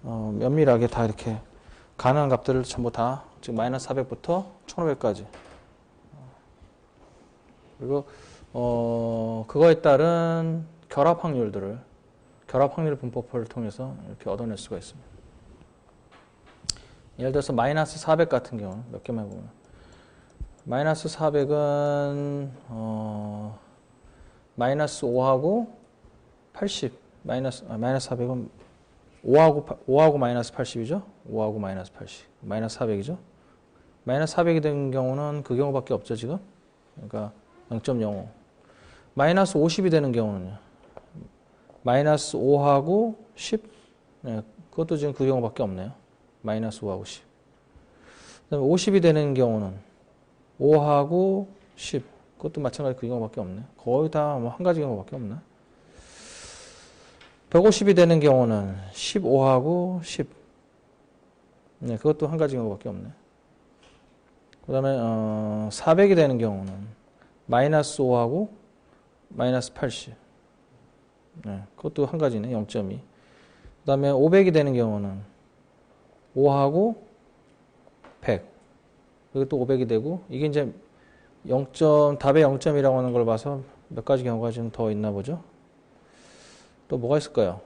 면밀하게 다 이렇게 가능한 값들을 전부 다 지금 마이너스 400부터 1500까지 그리고 그거에 따른 결합 확률 분포표를 통해서 이렇게 얻어낼 수가 있습니다. 예를 들어서 마이너스 400 같은 경우는 몇 개만 보면 마이너스 400은 마이너스 5하고 80 마이너스 400은 5하고 마이너스 80이죠. 5하고 마이너스 80 마이너스 400이죠. 마이너스 400이 된 경우는 그 경우밖에 없죠 지금. 그러니까 0.05 마이너스 50이 되는 경우는요. 마이너스 5하고 10 네, 그것도 지금 그 경우밖에 없네요. 마이너스 5하고 10 그다음에 50이 되는 경우는 5하고 10 그것도 마찬가지로 그 경우밖에 없네. 거의 다 뭐 한 가지 경우밖에 없네. 150이 되는 경우는 15하고 10 네, 그것도 한 가지 경우밖에 없네. 그 다음에 400이 되는 경우는 마이너스 5하고 마이너스 80 네, 그것도 한 가지네. 0.2 그 다음에 500이 되는 경우는 5하고 100 그것도 500이 되고 이게 이제 0점, 답의 0점이라고 하는 걸 봐서 몇 가지 경우가 좀 더 있나 보죠. 또 뭐가 있을까요?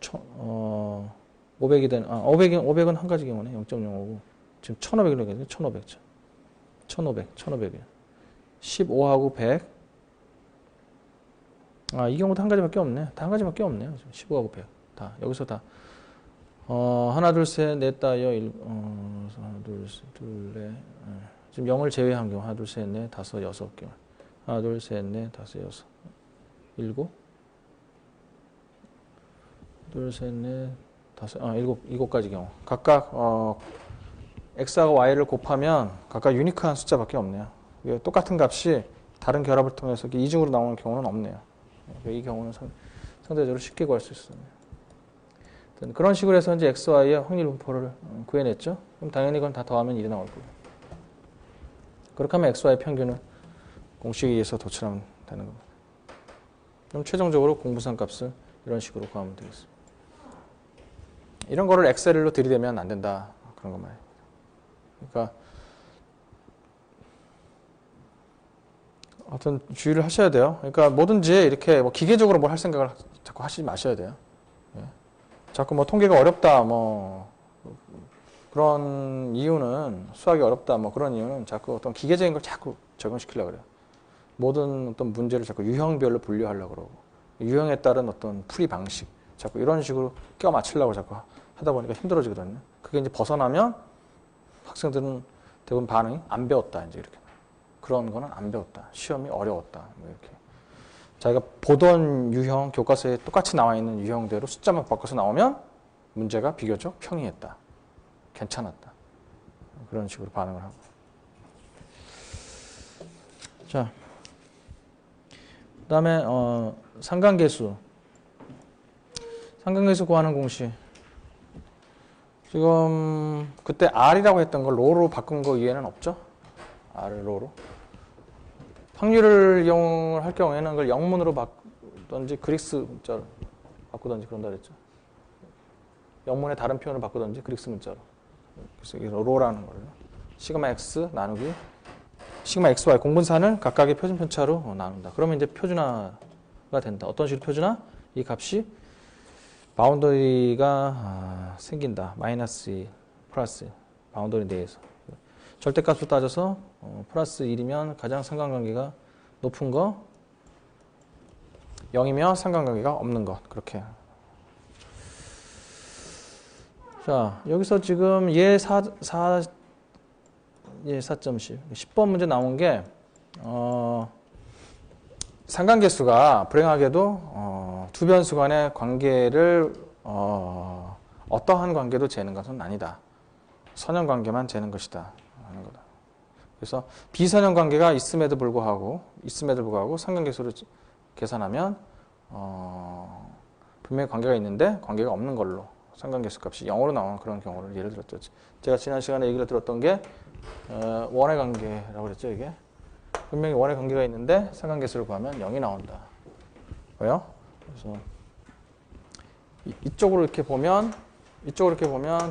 500이 되는, 500은 한 가지 경우네. 0.05고. 지금 1500이라고 했는데, 1500점. 1500이에요. 15하고 100. 이 경우도 한 가지밖에 없네. 다 한 가지밖에 없네요. 15하고 100. 다, 여기서 다. 하나, 둘, 셋, 넷, 다여, 하나, 둘, 셋, 둘, 넷. 지금 0을 제외한 경우, 하나, 둘, 셋, 넷, 다섯, 여섯 경우. 하나, 둘, 셋, 넷, 다섯, 여섯, 일곱. 둘, 셋, 넷, 다섯, 일곱 가지 경우. 각각, x하고 y를 곱하면 각각 유니크한 숫자밖에 없네요. 똑같은 값이 다른 결합을 통해서 이중으로 나오는 경우는 없네요. 이 경우는 상대적으로 쉽게 구할 수 있어요. 그런 식으로 해서 이제 x, y의 확률 분포를 구해냈죠. 그럼 당연히 이건 다 더하면 1이 나올 거고. 그렇게 하면 x, y 평균을 공식에 의해서 도출하면 되는 겁니다. 그럼 최종적으로 공부상 값을 이런 식으로 구하면 되겠습니다. 이런 거를 엑셀로 들이대면 안 된다. 그런 것만. 그러니까 어떤 주의를 하셔야 돼요. 그러니까 뭐든지 이렇게 뭐 기계적으로 뭘 할 생각을 자꾸 하시지 마셔야 돼요. 예. 자꾸 뭐 통계가 어렵다, 뭐 그런 이유는 수학이 어렵다, 뭐 그런 이유는 자꾸 어떤 기계적인 걸 자꾸 적용시키려고 그래요. 모든 어떤 문제를 자꾸 유형별로 분류하려고 그러고 유형에 따른 어떤 풀이 방식, 자꾸 이런 식으로 껴 맞추려고 자꾸 하다 보니까 힘들어지거든요. 그게 이제 벗어나면 학생들은 대부분 반응이 안 배웠다, 이제 이렇게. 그런 거는 안 배웠다. 시험이 어려웠다. 뭐 이렇게. 자기가 보던 유형, 교과서에 똑같이 나와 있는 유형대로 숫자만 바꿔서 나오면 문제가 비교적 평이했다. 괜찮았다. 그런 식으로 반응을 하고. 자, 그 다음에 상관계수. 상관계수 구하는 공식. 지금 그때 R이라고 했던 걸 로로 바꾼 거 이해는 없죠? R을 로로. 확률을 이용을 할 경우에는 그걸 영문으로 바꾸든지 그릭스 문자로 바꾸든지 그런다 그랬죠. 영문의 다른 표현을 바꾸든지 그릭스 문자로. 그래서 이게 로라는 거예요. 시그마 x 나누기 시그마 xy 공분산을 각각의 표준 편차로 나눈다. 그러면 이제 표준화가 된다. 어떤 식으로 표준화? 이 값이 바운더리가 생긴다. 마이너스 2, 플러스 1, 바운더리 내에서. 절대값으로 따져서 플러스 1이면 가장 상관관계가 높은 거, 0이면 상관관계가 없는 것. 그렇게. 자, 여기서 지금 얘 4.10 10번 문제 나온 게 상관계수가 불행하게도 두 변수 간의 관계를 어떠한 관계도 재는 것은 아니다. 선형관계만 재는 것이다 하는 거다. 그래서 비선형관계가 있음에도 불구하고 상관계수를 계산하면 분명히 관계가 있는데 관계가 없는 걸로 상관계수 값이 0으로 나오는 그런 경우를 예를 들었죠. 제가 지난 시간에 얘기를 들었던 게 원의 관계라고 그랬죠. 이게 분명히 원의 관계가 있는데 상관계수를 구하면 0이 나온다. 왜요? 그래서 이쪽으로 이렇게 보면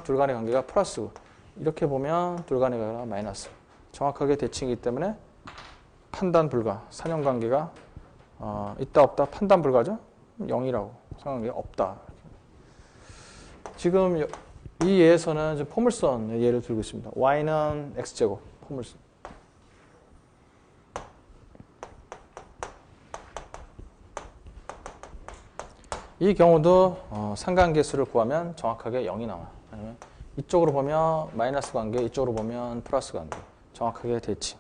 둘 간의 관계가 플러스, 이렇게 보면 둘 간의 관계가 마이너스. 정확하게 대칭이기 때문에 판단 불가. 선형관계가 있다 없다 판단 불가죠. 0이라고 상관관계가 없다. 지금 이 예에서는 지금 포물선 예를 들고 있습니다. y는 x제곱 포물선. 이 경우도 상관계수를 구하면 정확하게 0이 나와요. 왜냐면 이쪽으로 보면 마이너스 관계, 이쪽으로 보면 플러스 관계. 정확하게 대칭.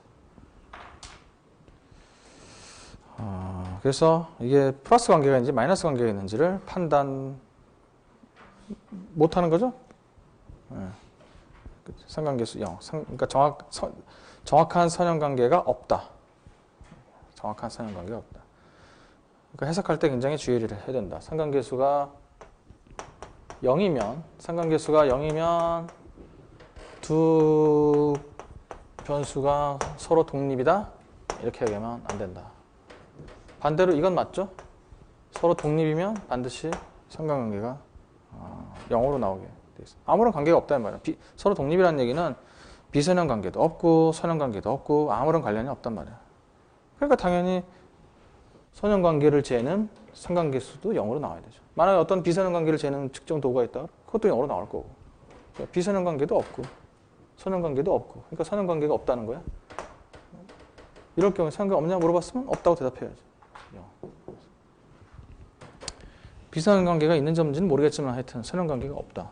그래서 이게 플러스 관계가 있는지 마이너스 관계가 있는지를 판단 못하는 거죠. 상관계수 0. 그러니까 정확한 선형관계가 없다. 정확한 선형관계가 없다. 그러니까 해석할 때 굉장히 주의를 해야 된다. 상관계수가 0이면 두 변수가 서로 독립이다. 이렇게 얘기하면 안 된다. 반대로 이건 맞죠? 서로 독립이면 반드시 상관관계가 0으로 나오게 돼 있어요. 아무런 관계가 없다는 말이에요. 서로 독립이라는 얘기는 비선형 관계도 없고 선형 관계도 없고 아무런 관련이 없단 말이에요. 그러니까 당연히 선형 관계를 재는 상관계수도 0으로 나와야 되죠. 만약에 어떤 비선형 관계를 재는 측정 도구가 있다, 그것도 0으로 나올 거고. 비선형 관계도 없고 선형 관계도 없고. 그러니까 선형 관계가 없다는 거야. 이럴 경우에 상관관계 없냐 물어봤으면 없다고 대답해야지. 비선관계가 있는지 없는지는 모르겠지만 하여튼 선형관계가 없다.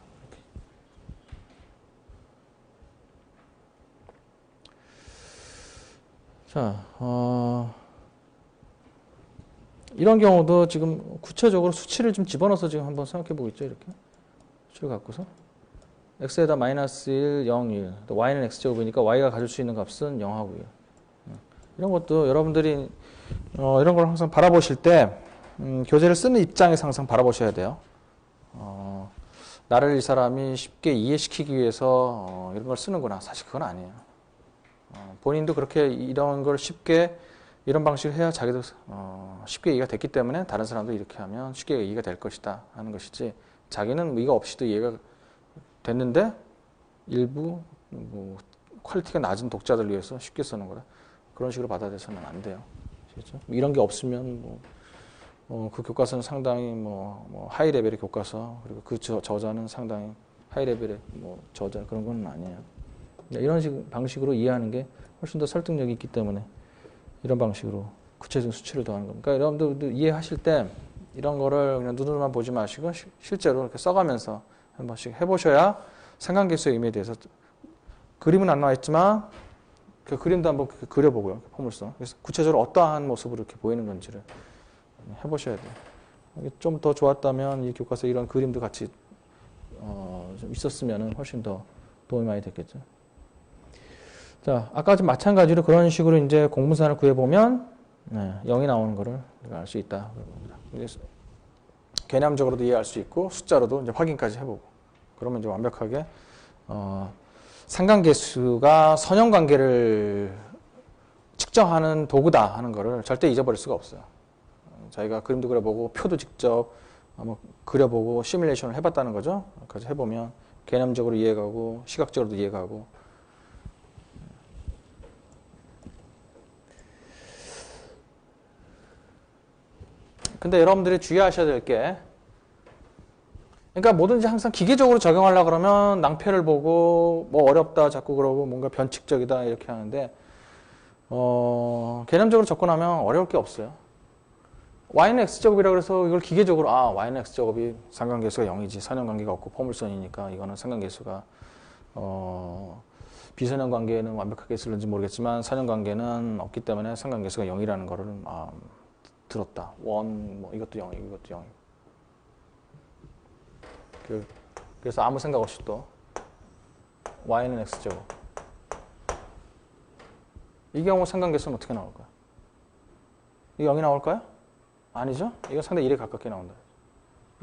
자, 이런 경우도 지금 구체적으로 수치를 좀 집어넣어서 지금 한번 생각해 보겠죠. 이렇게 수치를 갖고서 x에다 마이너스 1, 0, 1 또 y는 x제곱이니까 y가 가질 수 있는 값은 0하고 1 이런 것도 여러분들이 이런 걸 항상 바라보실 때 교재를 쓰는 입장에서 항상 바라보셔야 돼요. 나를 이 사람이 쉽게 이해시키기 위해서 이런 걸 쓰는구나. 사실 그건 아니에요. 본인도 그렇게 이런 걸 쉽게 이런 방식을 해야 자기도 쉽게 이해가 됐기 때문에 다른 사람도 이렇게 하면 쉽게 이해가 될 것이다 하는 것이지, 자기는 이거 없이도 이해가 됐는데 일부 뭐 퀄리티가 낮은 독자들 위해서 쉽게 쓰는 거다, 그런 식으로 받아들여서는 안 돼요. 그렇죠? 이런 게 없으면 그 교과서는 상당히 하이 레벨의 교과서, 그리고 그 저자는 상당히 하이 레벨의 저자, 그런 건 아니에요. 이런 방식으로 이해하는 게 훨씬 더 설득력이 있기 때문에 이런 방식으로 구체적인 수치를 더하는 겁니다. 그러니까 여러분들 이해하실 때 이런 거를 그냥 눈으로만 보지 마시고 실제로 이렇게 써가면서 한 번씩 해보셔야 상관계수의 의미에 대해서, 그림은 안 나와 있지만 그 그림도 한번 그려보고요. 포물선. 그래서 구체적으로 어떠한 모습으로 이렇게 보이는 건지를 해보셔야 돼요. 좀 더 좋았다면 이 교과서 이런 그림도 같이 좀 있었으면 훨씬 더 도움이 많이 됐겠죠. 자, 아까 좀 마찬가지로 그런 식으로 이제 공분산을 구해보면 0이 나오는 거를 알 수 있다. 그래서 개념적으로도 이해할 수 있고 숫자로도 이제 확인까지 해보고, 그러면 이제 완벽하게 상관계수가 선형관계를 측정하는 도구다 하는 거를 절대 잊어버릴 수가 없어요. 자기가 그림도 그려보고 표도 직접 그려보고 시뮬레이션을 해봤다는 거죠. 까지 해보면 개념적으로 이해가고 시각적으로도 이해가고. 근데 여러분들이 주의하셔야 될 게, 그러니까 뭐든지 항상 기계적으로 적용하려고 그러면 낭패를 보고 어렵다 자꾸 그러고 뭔가 변칙적이다 이렇게 하는데, 개념적으로 접근하면 어려울 게 없어요. y는 x제곱이라고 해서 이걸 기계적으로 y는 x제곱이 상관계수가 0이지, 선형관계가 없고 포물선이니까 이거는 상관계수가 비선형관계는 완벽하게 있을는지 모르겠지만 선형관계는 없기 때문에 상관계수가 0이라는 거를 들었다. 이것도 0이고 이것도 0이고. 그래서 아무 생각 없이 또 y는 x제곱. 이 경우 상관계수는 어떻게 나올까요? 이 0이 나올까요? 아니죠? 이거 상당히 1에 가깝게 나온다.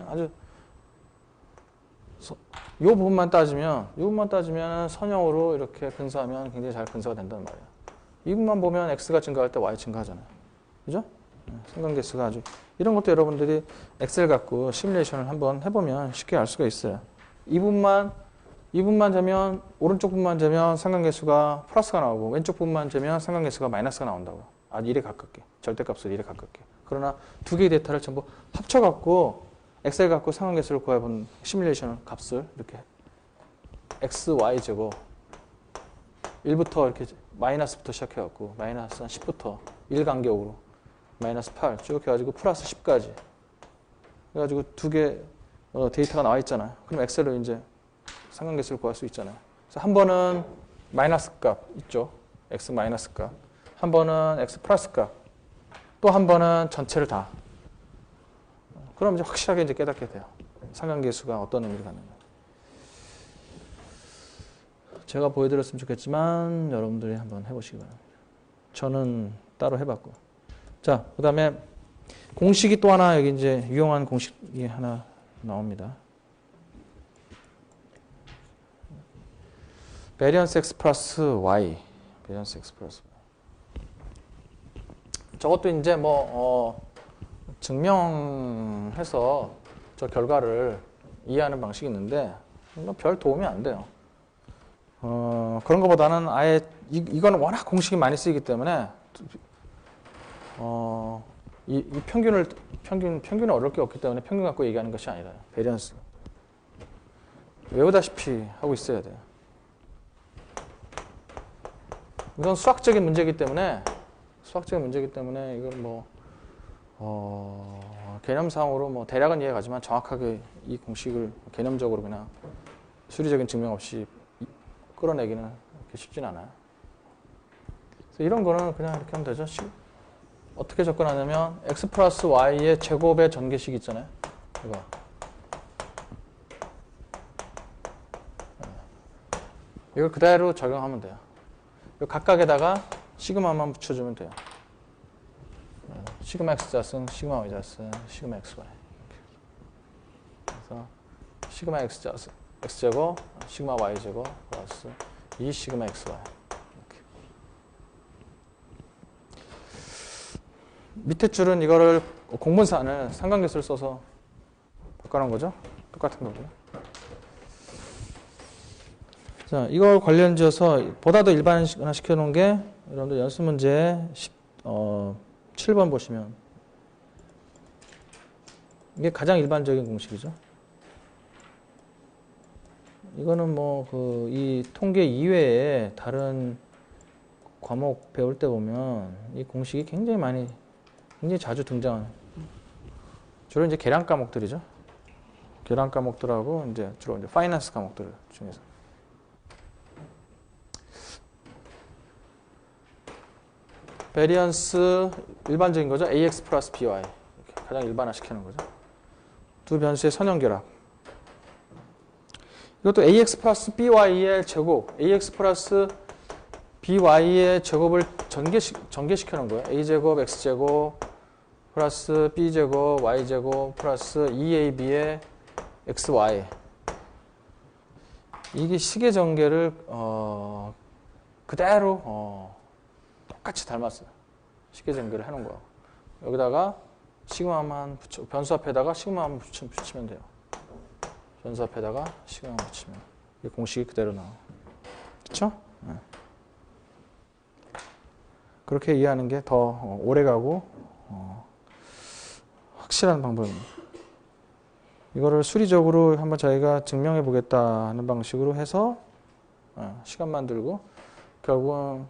아주 이 부분만 따지면 선형으로 이렇게 근사하면 굉장히 잘 근사가 된단 말이에요. 이 부분만 보면 x가 증가할 때 y 증가하잖아요. 그죠? 상관계수가 아주, 이런 것도 여러분들이 엑셀 갖고 시뮬레이션을 한번 해보면 쉽게 알 수가 있어요. 이 부분만 재면, 오른쪽 부분만 재면 상관계수가 플러스가 나오고 왼쪽 부분만 재면 상관계수가 마이너스가 나온다고. 아주 1에 가깝게, 절대값을 1에 가깝게. 그러나 두 개의 데이터를 전부 합쳐갖고 엑셀 갖고 상관계수를 구해본 시뮬레이션 값을 이렇게 x, y 제곱 1부터 이렇게 마이너스부터 시작해갖고 마이너스 한 10부터 1 간격으로 마이너스 8 쭉 해가지고 플러스 10까지 해가지고 두 개 데이터가 나와 있잖아요. 그럼 엑셀로 이제 상관계수를 구할 수 있잖아요. 그래서 한 번은 마이너스 값 있죠. x 마이너스 값. 한 번은 x 플러스 값. 또 한 번은 전체를 다. 그럼 이제 확실하게 이제 깨닫게 돼요. 상관계수가 어떤 의미를 갖는가. 제가 보여드렸으면 좋겠지만 여러분들이 한번 해보시기 바랍니다. 저는 따로 해봤고. 자, 그 다음에 공식이 또 하나, 여기 이제 유용한 공식이 하나 나옵니다. 베리언스 x 플러스 y. 베리언스 x 플러스 y. 저것도 이제 증명해서 저 결과를 이해하는 방식이 있는데 별 도움이 안 돼요. 그런 것보다는 아예 이거는 워낙 공식이 많이 쓰이기 때문에 이 평균은 어려울 게 없기 때문에 평균 갖고 얘기하는 것이 아니라 베리언스 외우다시피 하고 있어야 돼요. 이건 수학적인 문제이기 때문에 수학적인 문제이기 때문에 이걸 뭐 개념상으로 뭐 대략은 이해가지만 정확하게 이 공식을 개념적으로 그냥 수리적인 증명 없이 끌어내기는 그렇게 쉽진 않아요. 그래서 이런 거는 그냥 이렇게 하면 되죠. 어떻게 접근하냐면 x 플러스 y의 제곱의 전개식 있잖아요. 이거. 이걸 그대로 적용하면 돼요. 각각에다가 시그마만 붙여주면 돼요. 시그마 x 자승, 시그마 y 자승, 시그마 x y. 그래서 시그마 x 자승, x 제곱, 시그마 y 제곱 플러스 2 시그마 x y. 이렇게. 밑에 줄은 이거를 공분산을 삼각계수를 써서 바꿔놓은 거죠. 똑같은 거고요. 자, 이걸 관련지어서 보다 더 일반화 시켜놓은 게 여러분들 연습 문제 7번 보시면 이게 가장 일반적인 공식이죠. 이거는 뭐 이 통계 이외에 다른 과목 배울 때 보면 이 공식이 굉장히 자주 등장하는 주로 이제 계량 과목들이죠. 계량 과목들하고 이제 주로 이제 파이낸스 과목들 중에서. 베리언스 일반적인 거죠. ax 플러스 by 이렇게 가장 일반화 시키는 거죠. 두 변수의 선형결합. 이것도 ax 플러스 by의 제곱, ax 플러스 by의 제곱을 전개시켜 놓은 거예요. a제곱, x제곱 플러스 b제곱, y제곱 플러스 2ab의 xy. 이게 식의 전개를 그대로 똑같이 닮았어요. 식의 전개를 해놓은 거예요. 여기다가 시그마만 변수 앞에다가 시그마만 붙이면 돼요. 변수 앞에다가 시그마만 붙이면 이 공식이 그대로 나와요. 그렇죠? 네. 그렇게 이해하는 게 더 오래가고 확실한 방법입니다. 이거를 수리적으로 한번 저희가 증명해 보겠다 하는 방식으로 해서 시간만 들고 결국은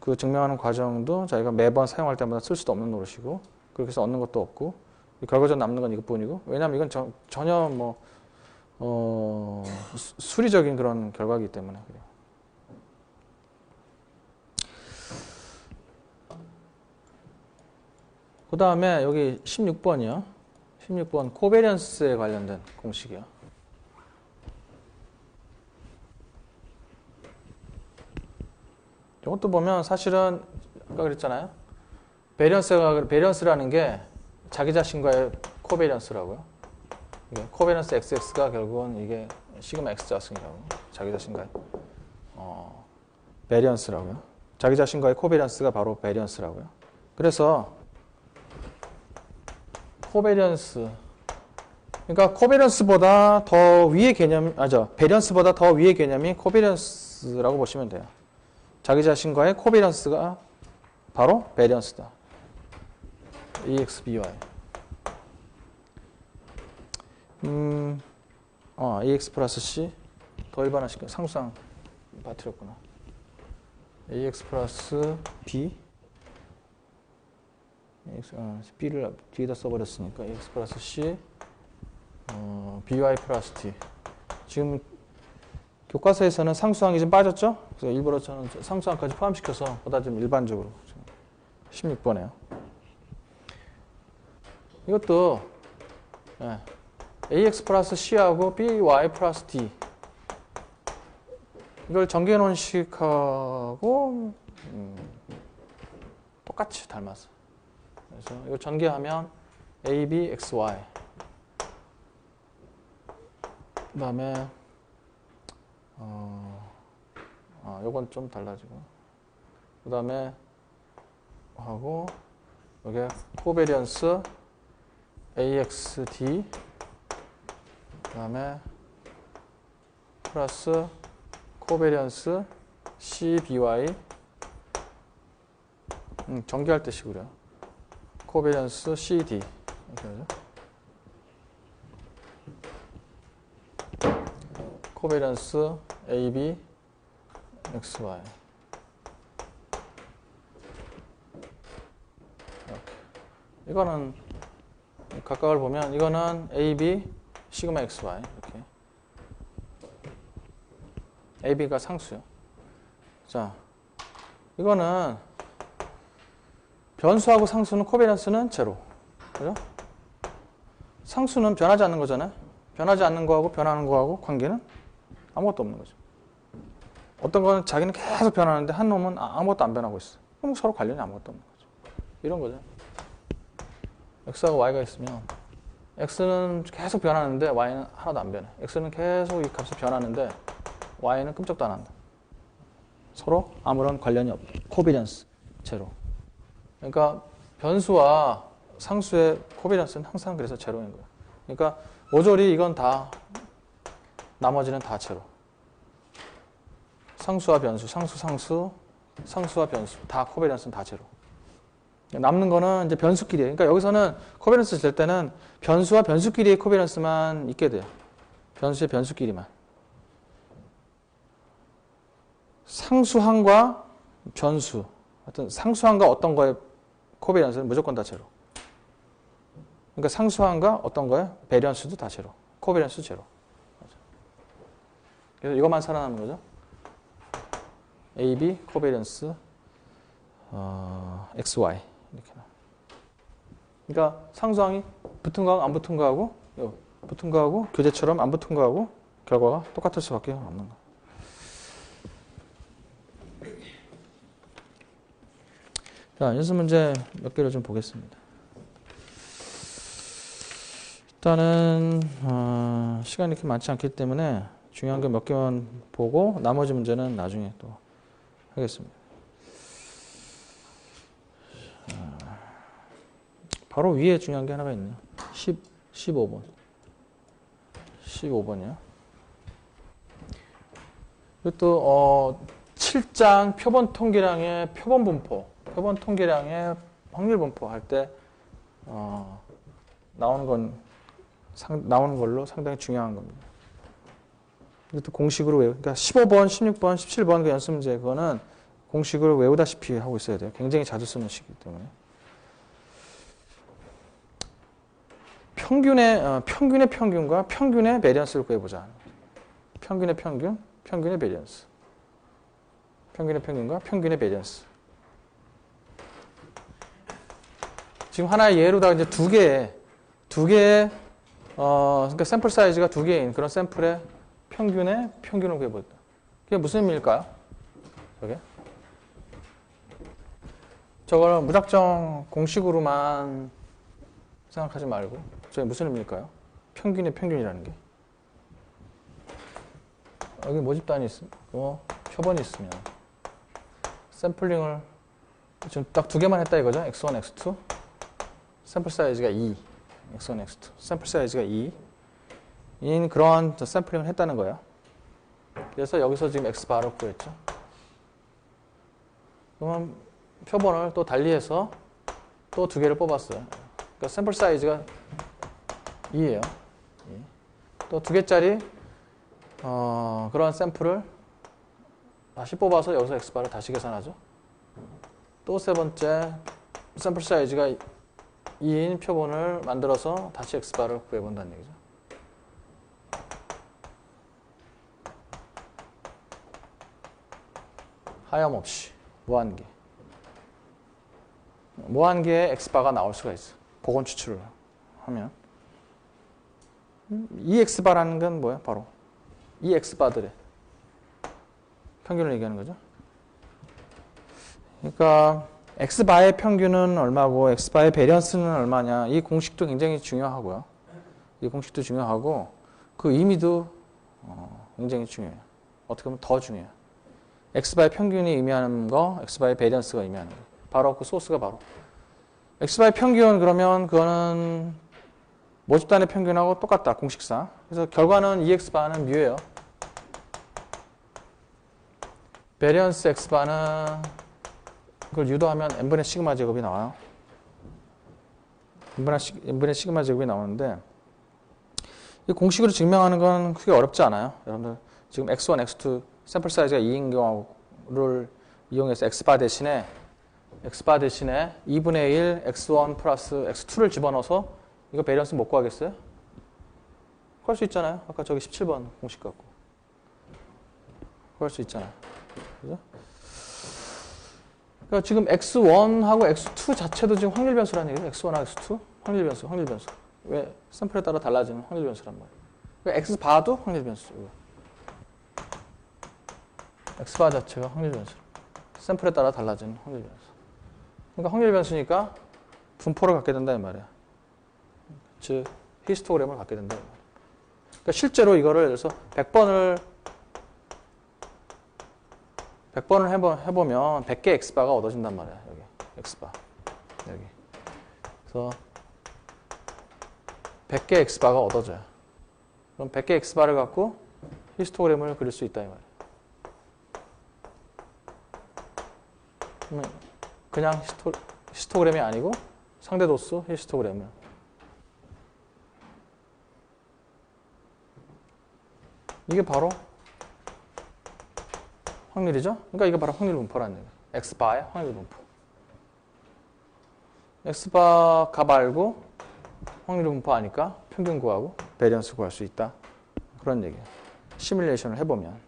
그 증명하는 과정도 저희가 매번 사용할 때마다 쓸 수도 없는 노릇이고 그렇게 해서 얻는 것도 없고 결과적으로 남는 건 이것뿐이고 왜냐하면 이건 전혀 뭐 수리적인 그런 결과이기 때문에 그래요. 그 다음에 여기 16번이요. 16번 코베리언스에 관련된 공식이요. 이것도 보면 사실은 아까 그랬잖아요. 베리언스라는 게 자기 자신과의 코베리언스라고요. 코베리언스 XX가 결국은 이게 시그마 X 자승이라고. 자기 자신과의 베리언스라고요. 자기 자신과의 코베리언스가 바로 베리언스라고요. 그래서 코베리언스 그러니까 코베리언스보다 더 위의 개념 베리언스보다 더 위의 개념이 코베리언스라고 보시면 돼요. 자기 자신과의 코베리언스가 바로 베리언스다. EX, BY. AX 플러스 C 더 일반화시켜 상수상 빠뜨렸구나. AX 플러스 B B를 뒤에다 써버렸으니까 AX 플러스 C BY 플러스 T. 지금 교과서에서는 상수항이 좀 빠졌죠? 그래서 일부러 저는 상수항까지 포함시켜서 보다 좀 일반적으로 16번에요. 이것도 AX 플러스 C하고 BY 플러스 D 이걸 전개해놓은 식하고 똑같이 닮았어요. 그래서 이거 전개하면 AB, XY 그 다음에 요건 좀 달라지고 그 다음에 하고 여기 코베리언스 AXD 그 다음에 플러스 코베리언스 CBY 전개할 때 식으로요. 코베리언스 CD 이렇게 하죠. 코베리언스 AB XY 이거는 각각을 보면 이거는 AB 시그마 XY 이렇게 AB가 상수요. 자, 이거는 변수하고 상수는 코비넌스는 제로. 그죠? 상수는 변하지 않는 거잖아요. 변하지 않는 거하고 변하는 거하고 관계는 아무것도 없는 거죠. 어떤 거는 자기는 계속 변하는데 한 놈은 아무것도 안 변하고 있어. 그럼 서로 관련이 아무것도 없는 거죠. 이런 거죠. X하고 Y가 있으면 X는 계속 변하는데 Y는 하나도 안 변해. X는 계속 이 값이 변하는데 Y는 끔찍도 안 한다. 서로 아무런 관련이 없다. 코비넌스 제로. 그러니까 변수와 상수의 코비넌스는 항상 그래서 제로인 거야. 그러니까 모조리 이건 다 나머지는 다 제로. 상수와 변수, 상수와 변수 다 코비넌스는 다 제로. 남는 거는 이제 변수끼리예요. 그러니까 여기서는 코비넌스 될 때는 변수와 변수끼리의 코비넌스만 있게 돼요. 변수의 변수끼리만. 상수항과 변수, 하여튼 상수항과 어떤 거의 코비넌스는 무조건 다 제로. 그러니까 상수항과 어떤 거에 베리언스도 다 제로. 코비넌스 제로. 그래서 이것만 살아남는 거죠. AB 코비넌스 XY 이렇게. 그러니까 상수항이 붙은 거하고 안 붙은 거하고 붙은 거하고 교재처럼 안 붙은 거하고 결과가 똑같을 수밖에 없는 거. 자, 연습 문제 몇 개를 좀 보겠습니다. 일단은 시간이 이렇게 많지 않기 때문에 중요한 거 몇 개만 보고 나머지 문제는 나중에 또 하겠습니다. 바로 위에 중요한 게 하나가 있네요. 15번. 15번이요. 그리고 또 7장 표본 통계량의 표본 분포, 표본 통계량의 확률 분포 할 때 나오는 걸로 상당히 중요한 겁니다. 또 공식으로 그러니까 15번, 16번, 17번 그 연습 문제 그거는 공식을 외우다시피 하고 있어야 돼요. 굉장히 자주 쓰는 식이기 때문에. 평균의 평균과 평균의 베리언스를 구해보자. 평균의 평균, 평균의 베리언스. 평균의 평균과 평균의 베리언스. 지금 하나의 예로다가 이제 두 개의 그러니까 샘플 사이즈가 두 개인 그런 샘플의 평균의 평균을 구해보자. 그게 무슨 의미일까요? 저거는 무작정 공식으로만 생각하지 말고 저게 무슨 의미일까요? 평균의 평균이라는 게. 여기 모집단이 있으면, 표본이 있으면 샘플링을 지금 딱 두 개만 했다 이거죠? X1, X2. 샘플 사이즈가 2. X1, X2. 샘플 사이즈가 2. 인 그러한 샘플링을 했다는 거예요. 그래서 여기서 지금 X바를 구했죠. 그러면 표본을 또 달리해서 또 두 개를 뽑았어요. 그러니까 샘플 사이즈가 2예요. 또 두 개짜리 그러한 샘플을 다시 뽑아서 여기서 X바를 다시 계산하죠. 또 세 번째 샘플 사이즈가 2인 표본을 만들어서 다시 X바를 구해본다는 얘기죠. 하염없이 무한계. 무한계의 X바가 나올 수가 있어. 복원 추출을 하면. 이 X바라는 건 뭐야? 바로 이 X바들의 평균을 얘기하는 거죠. 그러니까 X바의 평균은 얼마고 X바의 베리언스는 얼마냐. 이 공식도 굉장히 중요하고요. 이 공식도 중요하고 그 의미도 굉장히 중요해요. 어떻게 보면 더 중요해요. X바의 평균이 의미하는 거, X바의 베리언스가 의미하는 거. 바로 그 소스가 바로 X바의 평균 그러면 그거는 모집단의 평균하고 똑같다. 공식상. 그래서 결과는 EX바는 뮤예요. 베리언스 X바는 그걸 유도하면 n분의 시그마 제곱이 나와요. n분의 시그마 제곱이 나오는데 이 공식으로 증명하는 건 크게 어렵지 않아요. 여러분들 지금 X1, X2 샘플 사이즈가 2인 경우를 이용해서 X바 대신에 x바 대신에 2분의 1 x1 플러스 x2를 집어넣어서 이거 베리언스 못 구하겠어요? 구할 수 있잖아요. 아까 저기 17번 공식 갖고. 구할 수 있잖아요. 그죠? 그러니까 지금 x1하고 x2 자체도 지금 확률 변수라는 얘기예요. x1하고 x2 확률 변수. 왜? 샘플에 따라 달라지는 확률 변수란 말이에요. 그러니까 x바도 확률 변수. x바 자체가 확률 변수. 샘플에 따라 달라지는 확률 변수. 그러니까 확률 변수니까 분포를 갖게 된다 이 말이야. 즉 히스토그램을 갖게 된다 이 말이야. 그러니까 실제로 이거를 그래서 100번을 해보면 100개 x바가 얻어진단 말이야. 여기 x바 여기. 그래서 100개 x바가 얻어져요. 그럼 100개 x바를 갖고 히스토그램을 그릴 수 있다 이 말이야. 그냥 히스토그램이 아니고 상대도수 히스토그램을. 이게 바로 확률이죠? 그러니까 이게 바로 확률 분포라는 얘기예요. x바의 확률 분포. x바 값 알고 확률 분포 아니까 평균 구하고 베리언스 구할 수 있다. 그런 얘기예요. 시뮬레이션을 해보면.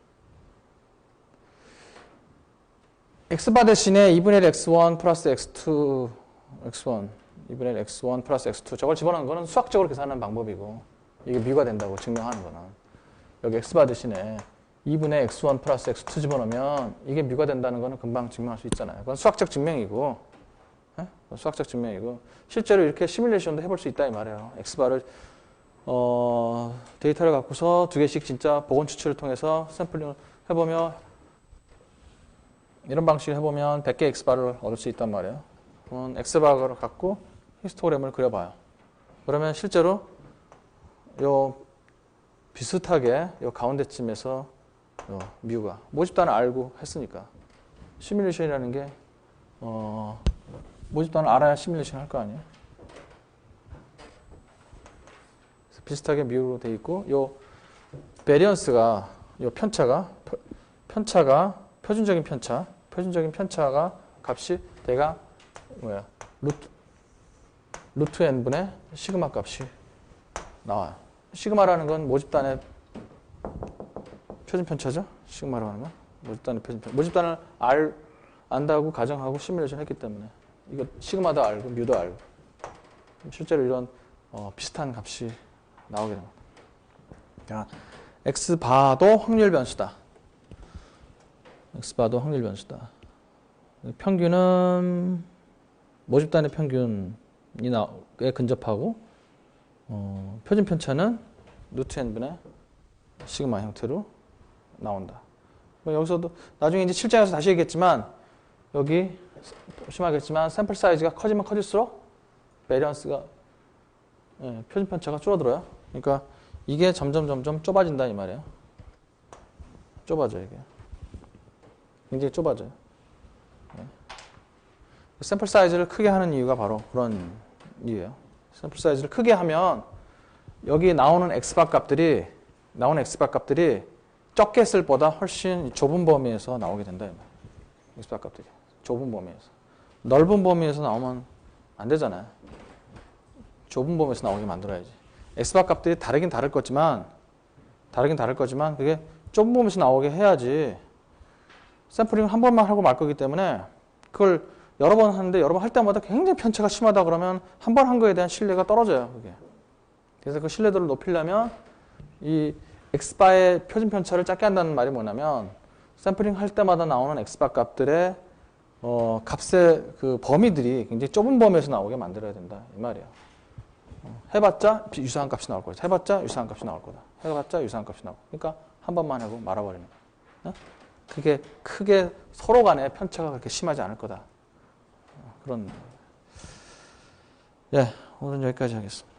x바 대신에 2분의 1 x1 플러스 x2 x1 2분의 1 x1 플러스 x2 저걸 집어넣는 거는 수학적으로 계산하는 방법이고 이게 뮤가 된다고 증명하는 거는 여기 x바 대신에 2분의 x1 플러스 x2 집어넣으면 이게 뮤가 된다는 거는 금방 증명할 수 있잖아요. 그건 수학적 증명이고 수학적 증명이고 실제로 이렇게 시뮬레이션도 해볼 수 있다 이 말이에요. x바를 데이터를 갖고서 두 개씩 진짜 보건 추출을 통해서 샘플링을 해보면 이런 방식을 해보면 100개 x바를 얻을 수 있단 말이에요. 그러면 x바를 갖고 히스토그램을 그려봐요. 그러면 실제로 요 비슷하게 요 가운데쯤에서 요 뮤가 모집단을 알고 했으니까 시뮬레이션이라는 게 모집단을 알아야 시뮬레이션 할 거 아니에요. 그래서 비슷하게 뮤로 돼 있고 요 베리언스가 요 편차가 표준적인 편차가 값이 대강 뭐야 루트 n분의 시그마 값이 나와요. 시그마라는 건 모집단의 표준 편차죠. 시그마라고 하는 건 모집단의 표준 편차. 모집단을 안다고 가정하고 시뮬레이션 했기 때문에 이거 시그마도 알고 뮤도 알고 실제로 이런 비슷한 값이 나오게 됩니다. 그러니까 x바도 확률 변수다. x바도 확률 변수다. 평균은 모집단의 평균에 근접하고 표준 편차는 루트 n분의 시그마 형태로 나온다. 여기서도 나중에 이제 실전에서 다시 얘기했지만 여기 조심하겠지만 샘플 사이즈가 커지면 커질수록 베리언스가 표준 편차가 줄어들어요. 그러니까 이게 점점 좁아진다 이 말이에요. 좁아져 이게. 굉장히 좁아져요. 샘플 사이즈를 크게 하는 이유가 바로 그런 이유예요. 샘플 사이즈를 크게 하면 여기 나오는 x바 값들이 적게 쓸 보다 훨씬 좁은 범위에서 나오게 된다. x바 값들이 좁은 범위에서. 넓은 범위에서 나오면 안 되잖아요. 좁은 범위에서 나오게 만들어야지. x바 값들이 다르긴 다를 거지만 그게 좁은 범위에서 나오게 해야지. 샘플링을 한 번만 하고 말 거기 때문에 그걸 여러 번 하는데 여러 번 할 때마다 굉장히 편차가 심하다 그러면 한 번 한 거에 대한 신뢰가 떨어져요. 그게. 그래서 그 신뢰도를 높이려면 이 x바의 표준 편차를 작게 한다는 말이 뭐냐면 샘플링 할 때마다 나오는 x바 값들의 값의 그 범위들이 굉장히 좁은 범위에서 나오게 만들어야 된다 이 말이에요. 해봤자 유사한 값이 나올 거다. 해봤자 유사한 값이 나올 거다. 해봤자 유사한 값이 나올 거다. 그러니까 한 번만 하고 말아버리는 거야. 그게 크게 서로 간에 편차가 그렇게 심하지 않을 거다. 그런. 예, 오늘은 여기까지 하겠습니다.